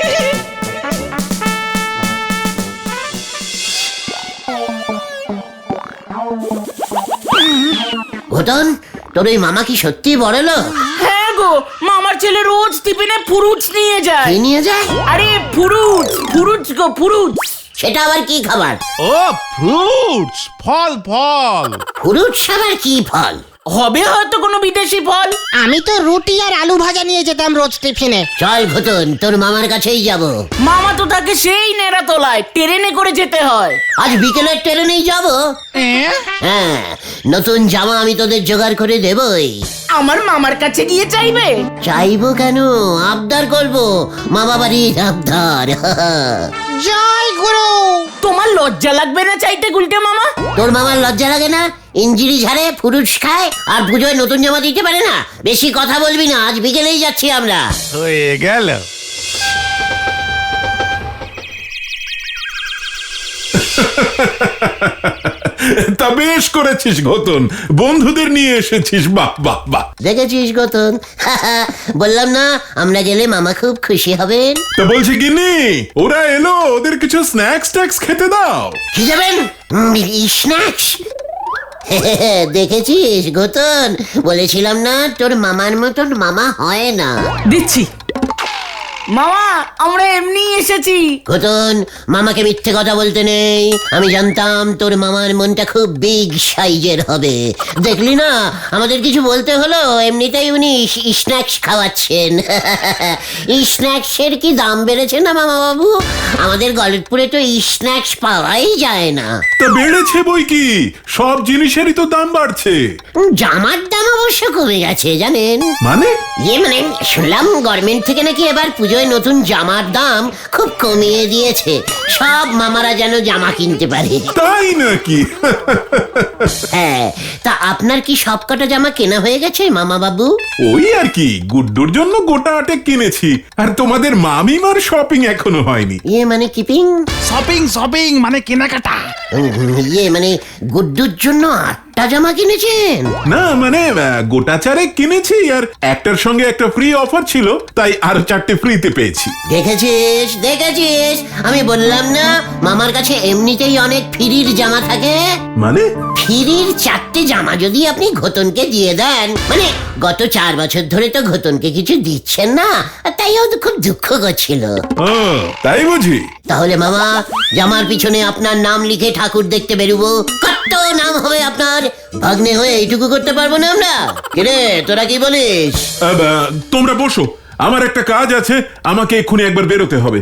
ঘটন, তোর ওই মামা কি সত্যি বড় লোক? হ্যাঁ গো, মামার ছেলে রোজ টিফিনে ফুরুটস নিয়ে যায়। কি নিয়ে যায়? আরে ফুরুটস গো, ফুরুটস। সেটা আবার কি খাবার? ও ফ্রুটস, ফল ফল। ফুরুটস আবার কি ফল? হবে হয়তো কোনো বিদেশি ফল। আমি তো রুটি আর আলু ভাজা নিয়ে যেতাম রোজ টিফিনে। চল ঘটন, তোর মামার কাছেই যাব। মামা তো তাকে সেই নেড়া তোলায় ট্রেনে করে যেতে হয়। আজ বিকেলের ট্রেনেই যাব। হ্যাঁ, নতুন জামা আমি তোদের জোগাড় করে দেবই। আমার মামার কাছে গিয়ে চাইবে? চাইবো কেন, আবদার করব। মামা বাড়ির আবদার। জয় গুরু। তোমার লজ্জা লাগবে না চাইতে গুলটে মামা? তোর মামার লজ্জা লাগে না? ইঞ্জিরি ঝাড়ে, ফুরুটস খায়, আর পুজোয় নতুন জামা দিতে পারে না? বেশি কথা বলবি না, আজ বিকেলেই যাচ্ছি আমরা। হয়ে গেল। তা বেশ করেছিস ঘতন, বন্ধুদের নিয়ে এসেছিস। বাহ বাহ বাহ। দেখেছিস গতন, বললাম না আমরা গেলে মামা খুব খুশি হবেন। তা বলছি গিন্নি, ওরা এলো, ওদের কিছু স্ন্যাক্স ট্যাক্স খেতে দাও। কি যাবেন? স্ন্যাক্স? দেখেছিস গতন, বলেছিলাম না তোর মামার মতন মামা হয় না। দিচ্ছি। মামা, আমরা এমনি এসেছি। গতন, মামাকে মিথ্যে কথা বলতে নেই। আমি জানতাম তোর মামার মনটা খুব বিগ সাইজের হবে। দেখলি না, আমাদের কিছু বলতে হলো, এমনিতেই উনি স্ন্যাক্স খাওয়াচ্ছেন। স্ন্যাক্সের কি দাম বেড়েছে না মামা বাবু? আমাদের গলতপুরে তো স্ন্যাক্স পাওয়াই যায় না। তা বেড়েছে বই কি, সব জিনিসেরই তো দাম বাড়ছে। জামার দাম অবশ্য কমে গেছে জানেন। মানে? মানে শুনলাম গভর্নমেন্ট থেকে নাকি এবার পুজোয় নতুন জামার দাম খুব কমিয়ে দিয়েছে, সব মামারা যেন জামা কিনতে পারে। তাই নাকি? হ্যাঁ, তা আপনার কি সব কটা জামা কেনা হয়ে গেছে মামা বাবু? ওই আর কি, গুড্ডুর জন্য গোটা 8 কিনেছি, আর তোমাদের মামিমার শপিং এখনো হয়নি। মানে কিপিং? শপিং মানে কেনাকাটা। মানে গুড্ডুর জন্য 8টা জামা কিনেছেন? না মানে গোটা 4 কিনেছি, আর একটার সঙ্গে একটা ফ্রি অফার ছিল, তাই আরো 4টে ফ্রিতে পেয়েছি। দেখেছিস, আমি বললাম না মামার কাছে এমনিতেই অনেক ফ্রির জামা থাকে। মানে? ফ্রির 4টে জামা যদি আপনি ঘতনকে দিয়ে দেন, মানে গত 4 বছর ধরে তো ঘতনকে কিছু দিচ্ছেন না, তাই ও তো খুব দুঃখ করছিল। ও তাই বুঝি? তাহলে মামা, জামার পিছনে আপনার নাম লিখে ঠাকুর দেখতে বেরোবো। কত নাম হবে আপনার, ভাগ্নে হয়ে এইটুকু করতে পারবো না আমরা? কিরে, তোরা কি বলিস? তোমরা বসো, আমার একটা কাজ আছে, আমাকে এক্ষুনি একবার বেরোতে হবে।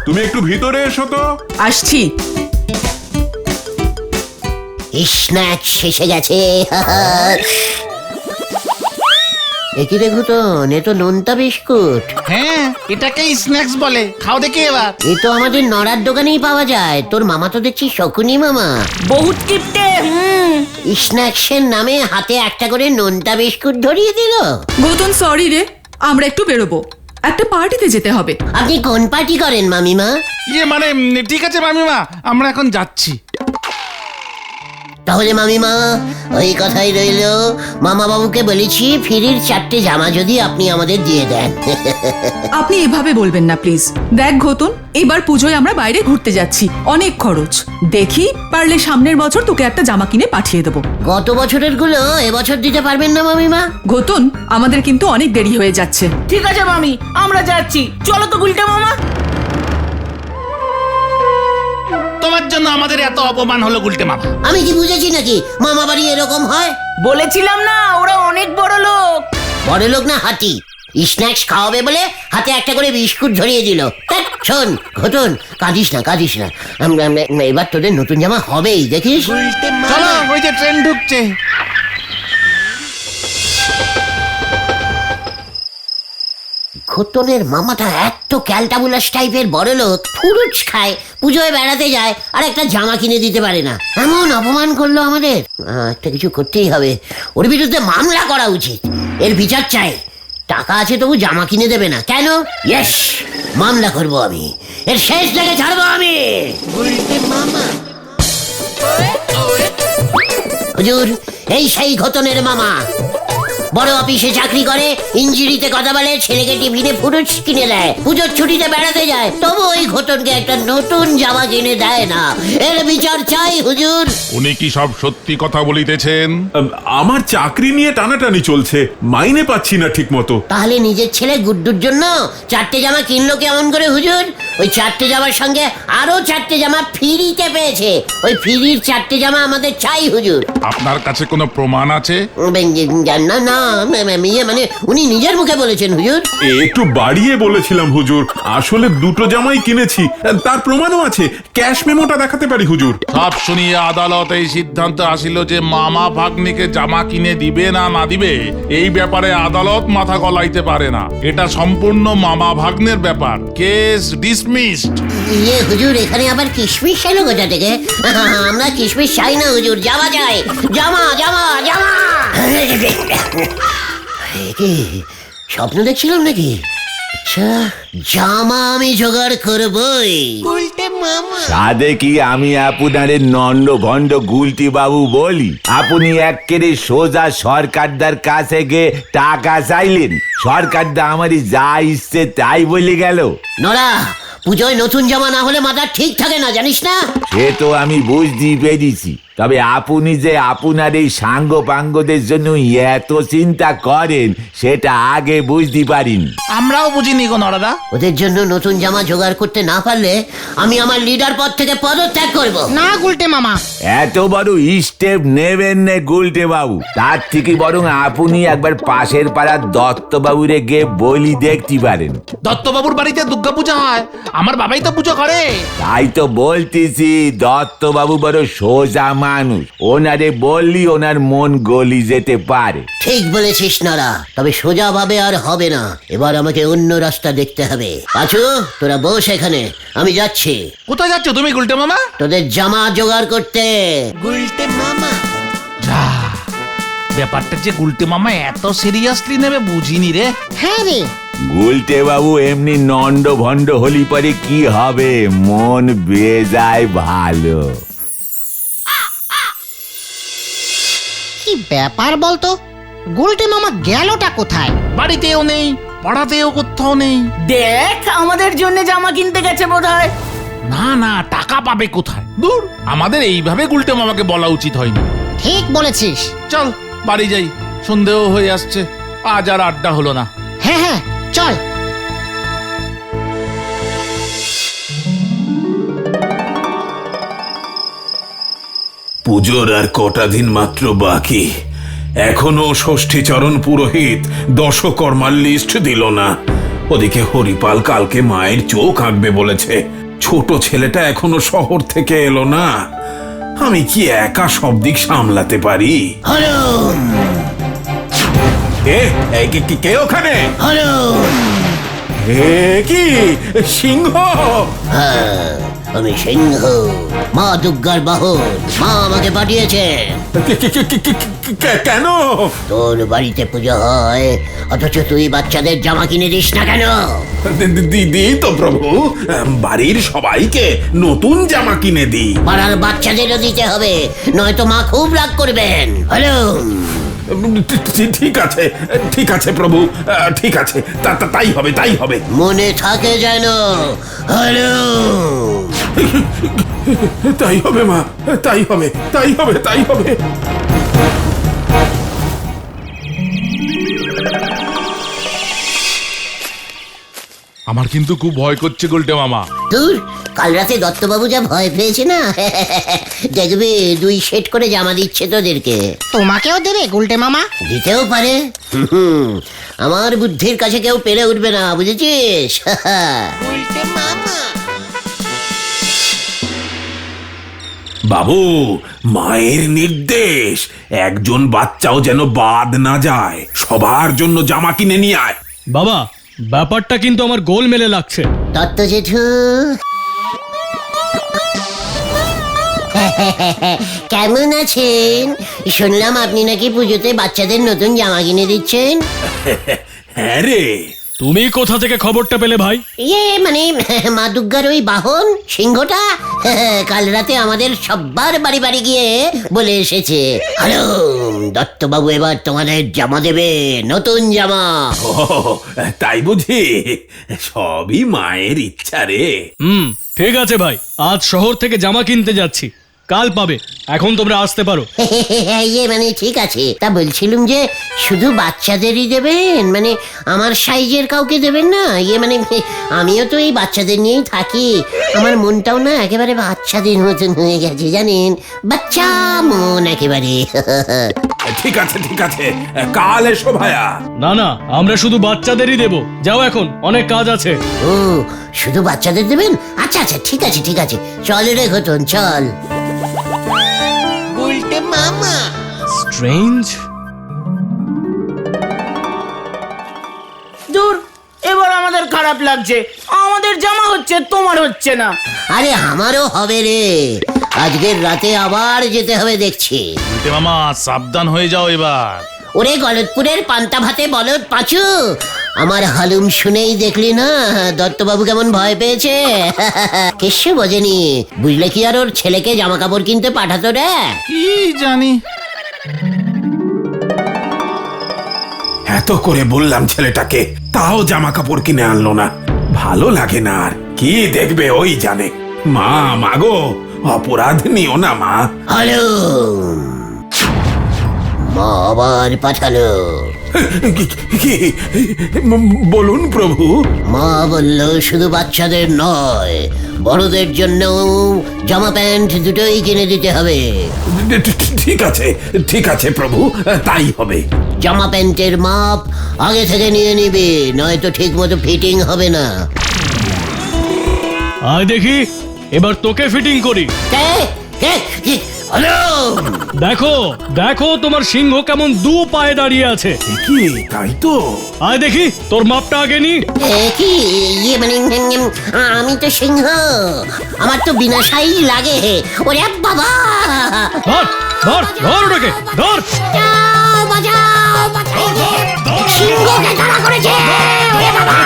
তুমি একটু ভিতরে এসো তো। আসছি। স্ন্যাক্স শেষে গেছে। একই রে ঘুটন, এ তো নোনতা বিস্কুট। হ্যাঁ, এটাকেই স্ন্যাক্স বলে। খাও দেখি এবার। এ তো আমাদের নড়ার দোকানেই পাওয়া যায়। তোর মামা তো দেখছি শকুনি মামা। বহুত কিপটে। স্ন্যাক্সের নামে হাতে একটা করে নোনতা বিস্কুট ধরিয়ে দিল। গৌতম সরি রে, আমরা একটু বেরোবো, একটা পার্টিতে যেতে হবে। আপনি কোন পার্টি করেন মামিমা? মানে ঠিক আছে মামিমা, আমরা এখন যাচ্ছি। তাহলে মামিমা ওই কথাই রইল, মামা বাবুকে বলেছি ফিরির 4টে জামা যদি আপনি আমাদের দিয়ে দেন। আপনি এভাবে বলবেন না প্লিজ। দেখ ঘতন, এবার পুজোয় আমরা বাইরে ঘুরতে যাচ্ছি, অনেক খরচ। দেখি পারলে সামনের বছর তোকে একটা জামা কিনে পাঠিয়ে দেবো। গত বছরের গুলো এবছর দিতে পারবেন না মামিমা? ঘতন, আমাদের কিন্তু অনেক দেরি হয়ে যাচ্ছে। ঠিক আছে মামি, আমরা যাচ্ছি, চলো তো গুলটে মামা। তোমার জন্য আমাদের এত অপমান হলো গুলটে মামা। আমি কি বুঝেছি নাকি মামা বাড়ি এরকম হয়? বলেছিলাম না ওরা অনেক বড় লোক। বড় লোক না হাতি, স্ন্যাক্স খাওয়াবে বলে হাতে একটা করে বিস্কুট ধরিয়ে দিল। ধ্যাৎ, শোন ঘটন, কাঁদিস না কাঁদিস না, এবার তোদের নতুন জামা হবেই, দেখিস। চলো, ওই যে ট্রেন ঢুকছে। ঘটনের মামাটা এত ক্যালটাবুলাস টাইপের বড় লোক, ফুরুচ খায়, পুজোয় বেড়াতে যায়, আর একটা জামা কিনে দিতে পারে না। এমন অপমান করলো আমাদের, একটা কিছু করতেই হবে। ওর বিরুদ্ধে মামলা করা উচিত, এর বিচার চাই। টাকা আছে তবু জামা কিনে দেবে না কেন? ইয়েস, মামলা করব আমি, এর শেষ জায়গায় ছাড়বো আমি। হুজুর, এই সেই ঘটনের মামা, বড় অফিসে চাকরি করে, ইঞ্জিরিতে কথা বলে, ছেলেকে টিফিনে ফুরুচ কিনে দেয়, পুজোর ছুটিতে বেড়াতে যায়, তবু ওই ঘটনকে একটা নতুন জামা কিনে দেয় না। এর বিচার চাই হুজুর। উনি কি সব সত্যি কথা বলিতেছেন? আমার চাকরি নিয়ে টানাটানি চলছে, মাইনে পাচ্ছি না ঠিক মতো। তাহলে নিজের ছেলে গুড্ডুর জন্য 4টে জামা কিনলো কেমন করে হুজুর? ওই 4টে জামার সঙ্গে আরো 4টে জামা ফ্রিতে পেয়েছে, ওই ফ্রির 4টে জামা আমাদের চাই হুজুর। আপনার কাছে কোনো প্রমাণ আছে? না না, মানে উনি নিজের মুখে বলেছেন হুজুর। একটু বাড়িয়ে বলেছিলাম হুজুর, আসলে 2টো জামাই কিনেছি, তার প্রমাণও আছে, ক্যাশ মেমোটা দেখাতে পারি হুজুর। সব শুনিয়ে আদালত এই সিদ্ধান্ত আসিল যে মামা ভাগ্নিকে জামা কিনে দিবে না না দিবে এই ব্যাপারে আদালত মাথা গলাইতে পারে না। এটা সম্পূর্ণ মামা ভাগ্নের ব্যাপার। Case dismissed. ইয়ে হুজুর, এখানে আবার কিশমিশ এলো কোথা থেকে? আমরা কিশমিশ চাই না হুজুর, জামা চাই, জামা জামা জামা। কি স্বপ্ন দেখছিলাম নাকি? আচ্ছা, জামা আমি জোগাড় করবই। সাদে কি আমি আপনারে নন্দ ভণ্ড গুলটি বাবু বলি? আপনি একেবারে সোজা সরকারদার কাছে গিয়ে টাকা চাইলেন, সরকারদা আমারই যা ইচ্ছে তাই বলে গেল। নরা, পুজোয় নতুন জামা না হলে মাথা ঠিক থাকে না, জানিস না? সে তো আমি বুঝতেই পেরেছি, তবে আপনি যে আপনার এই সাঙ্গ পাঙ্গদের জন্য এত চিন্তা করেন সেটা আগে বুঝতে পারিনি। আমরাও বুঝিনি গো নরাদা। ওদের জন্য নতুন জামা জোগাড় করতে না পারলে আমি আমার লিডার পদ থেকে পদত্যাগ করব। না গুলটে মামা, এত বড় স্টেপ নেবেন না গুলটে বাবু, তার থেকে বরং আপনি একবার পাশের পাড়ার দত্তবাবুরে গিয়ে বলি দেখতে পারেন। দত্তবাবুর বাড়িতে দুর্গা পূজা হয়, আমার বাবাই তো পুজো করে। তাই তো বলতেছি, দত্তবাবু বড় সোজা মানুষ, ওনারে বললি ওনার মন গলি যেতে পারে। ঠিক বলেছিস নরা, তবে সোজা ভাবে আর হবে না, এবার আমাকে অন্য রাস্তা দেখতে হবে। পাঁচু, তোরা বস এখানে, আমি যাচ্ছি। কোথায় যাচ্ছ তুমি গুলটে মামা? তোদের জামা জোগাড় করতে। গুলটে মামা, যা, ব্যাপারটা যে গুলটে মামা এত সিরিয়াসলি নেবে বুঝিনি রে। হ্যাঁ রে, গুলটে বাবু এমনি নন্ড ভণ্ড হলি পরে কি হবে, মন বেজায় ভালো। কি ব্যাপার বলতো, গুলটে মামা গেলটা কোথায়? বাড়িতেও নেই, পাড়াতেও কোথাও নেই। দেখ, আমাদের জন্য জামা কিনতে গেছে বোধহয়। না না, টাকা পাবে কোথায়? দূর, আমাদের এইভাবে গুলটে মামাকে বলা উচিত হয়নি। ঠিক বলেছিস। চল বাড়ি যাই, সন্দেহ হয়ে আসছে, আজ আর আড্ডা হলো না। হ্যাঁ হ্যাঁ, চল। পুজোর আর কটা দিন মাত্র বাকি, এখনো ষষ্ঠীচরণ পুরোহিত দশকর্মার লিস্ট দিল না। ওদিকে হরিপাল কালকে মায়ের চোখ আঁকবে বলেছে, ছোট ছেলেটা এখনো শহর থেকে এলো না। আমি কি একা সব দিক সামলাতে পারি? কে ওখানে? হলো কি সিংহ? আমি সিংহ, মা দুর্গার বাহন। মা আমাকে পাঠিয়েছে। কেন? তোর বাড়িতে পুজো হয় অথচ তুই বাচ্চাদের জামা কিনে দিস না কেন? দিদি তো প্রভু, বাড়ির সবাইকে নতুন জামা কিনে দিই। পাড়ার বাচ্চাদেরও দিতে হবে, নয়তো মা খুব রাগ করবেন। হ্যালো, ঠিক আছে প্রভু, ঠিক আছে, তাই হবে, তাই হবে। মনে থাকে যেন। হ্যালো, তাই হবে মা, তাই হবে, তাই হবে, তাই হবে। আমার কিন্তু খুব ভয় করছে গুলটে মামা। দূর, কাল রাতে দত্তবাবু যা ভয় পেয়েছে না, দেখবি 2 সেট করে জামা দিচ্ছে তোদেরকে। তোমাকেও দেবে গুলটে মামা? দিতেও পারে। আমার বুদ্ধির কাছে কেউ পেরে উঠবে না, বুঝেছিস? বাবু, মায়ের নির্দেশ, একজন বাচ্চাও যেন বাদ না যায়। সবার জন্য জামা কিনে নিয়ে আয়। বাবা, ব্যাপারটা কিন্তু আমার গোলমেলে লাগছে। দত্ত জেঠু, কেমন আছেন? শুনলাম আপনি নাকি পুজোতে বাচ্চাদের নতুন জামা কিনে দিচ্ছেন। হ্যাঁ রে। তুমি কোথা থেকে খবরটা পেলে ভাই? মানে মা দুর্গার ওই বাহন সিংহটা কাল রাতে আমাদের সব্বার বাড়ি বাড়ি গিয়ে বলে এসেছে, হ্যালো দত্তবাবু, এবার তোমাদের জামা দেবে, নতুন জামা। ও, তাই বুঝি? সবই মায়ের ইচ্ছা রে। ঠিক আছে ভাই, আজ শহর থেকে জামা কিনতে যাচ্ছি, কাল পাবে। এখন তোমরা আসতে পারো। মানে ঠিক আছে, তা বলছিলাম যে শুধু বাচ্চাদেরই দেবেন, মানে আমার সাইজের কাউকে দেবেন না? মানে আমিও তো এই বাচ্চাদের নিয়েই থাকি, আমার মনটাও না একেবারে বাচ্চাদের মতন হয়ে গেছে জানেন, বাচ্চা মন একেবারে। ঠিক আছে, ঠিক আছে, কাল এসো ভাইয়া। না না, আমরা শুধু বাচ্চাদেরই দেব। যাও, এখন অনেক কাজ আছে। ও, শুধু বাচ্চাদের দেবেন? আচ্ছা আচ্ছা, ঠিক আছে ঠিক আছে, চল রে ঘটন, চল। স্ট্রেঞ্জ। দূর, এবার আমাদের খারাপ লাগছে। আমাদের জামা হচ্ছে, তোমার হচ্ছে না। আরে আমারও হবে রে, আজকের রাতে আবার যেতে হবে দেখছি। গুলটে মামা, সাবধান হয়ে যাও এবার। ওরে গলতপুরের পান্তা ভাতে বলদ পাঁচু, আমার হালুম শুনেই দেখলি না দত্তবাবু কেমন ভয় পেয়েছে। কিছু বোঝেনি, বুঝলে কি আর ওর ছেলেকে জামা কাপড় কিনতে পাঠাতো রে? কি জানি। এত করে বললাম ছেলেটাকে, তাও জামা কাপড় কিনে আনলো না। ভালো লাগে না আর। কি দেখবে ওই জানে। মা, মাগো, অপরাধ নিও না মা। হ্যালো, মা আবার পাঠালো। বলুন প্রভু। মা বলল শুধু বাচ্চাদের নয়, বড়দের জন্য জামা প্যান্ট দুটোই কিনে দিতে হবে। ঠিক আছে, ঠিক আছে প্রভু, তাই হবে। জামা প্যান্টের মাপ আগে থেকে নিয়ে নিবি, নয়তো ঠিক মতো ফিটিং হবে না। আয় দেখি, এবার তোকে ফিটিং করি। হ্যালো, দেখো দেখো, তোমার সিংহ কেমন 2 পায়ে দাঁড়িয়ে আছে। কি, তাই তো? আয় দেখি, তোর মাপটা আগে নি। কি মানে আমি তো সিংহ, আমার তো বিনা সাইজ লাগে। ওরে বাবা, ধর ধর ধর ওটাকে, ধর। বাঁচাও, বাঁচাও, সিংহকে ধরা করেছে। ওরে বাবা,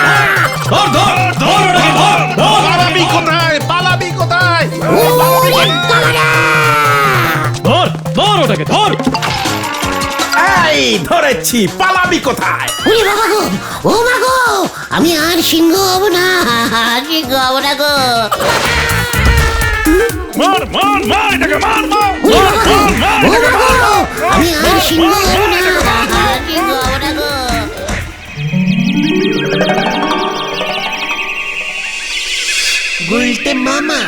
ধর ধর ধর ওটাকে, ধর ধর। পালাবি কোথায়? পালাবি কোথায়? ওরে বাবারা! ধর ধর ওটাকে, ধর। এই ধরেছি, পালাবি কোথায়? ওরে বাবা গো, ও মা গো, আমি আর সিংহ হব না, আর সিংহ হব না গো। মার মার মার এটাকে, মার মার ওরে মার বাবা গো, মার ও এটাকে, মা মার গো, মার। আমি আর সিংহ হব না, আর সিংহ হব না গো। গুলটে মামা।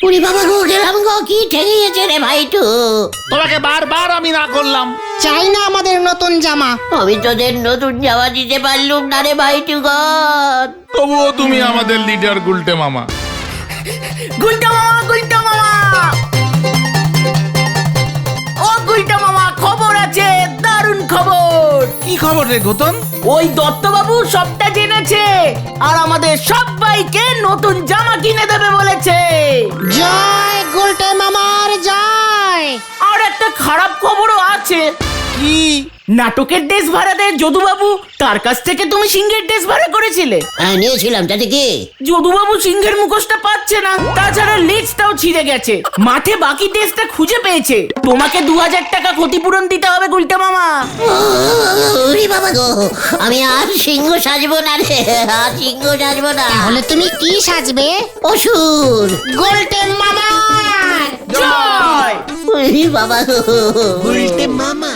ওরে বাবা গো, গেলাম গো, কি ঠেঙিয়েছে রে ভাইটু। তোমাকে বারবার আমি না করলাম। চাই না আমাদের নতুন জামা। আমি তোদের নতুন জামা দিতে পারলুম না রে ভাইটু গো। তবুও তুমি আমাদের লিডার গুলটে মামা। গুলটা মামা, গুলটা মামা, ও গুলটা মামা, খবর আছে, দারুণ খবর। কি খবর রে গোতন? ওই দত্তবাবু সবটা জেনেছে আর আমাদের সবাইকে নতুন জামা কিনে দেবে বলেছে। জয় গুলটে মামার জয়। আর একটা খারাপ খবরও আছে। কি? নাটকের ড্রেস ভাড়া দেয় যদুবাবু, তার কাছ থেকে তুমি সিংহের ড্রেস ভাড়া করেছিলে। হ্যাঁ নিয়েছিলাম, তাতে কি? যদুবাবু সিংহের মুখোশটা পাচ্ছে না, তাছাড়া লেজটাও ছিঁড়ে গেছে। মাঠে বাকি ড্রেসটা খুঁজে পেয়েছে। তোমাকে 2000 টাকা ক্ষতিপূরণ দিতে হবে গুলটে মামা। ওরে বাবা গো, আমি আর সিংহ সাজবো না রে, আর সিংহ সাজবো না। তাহলে তুমি কি সাজবে? অসুর। গুলটে মামার জয়। ওরে বাবা গো। গুলটে মামা।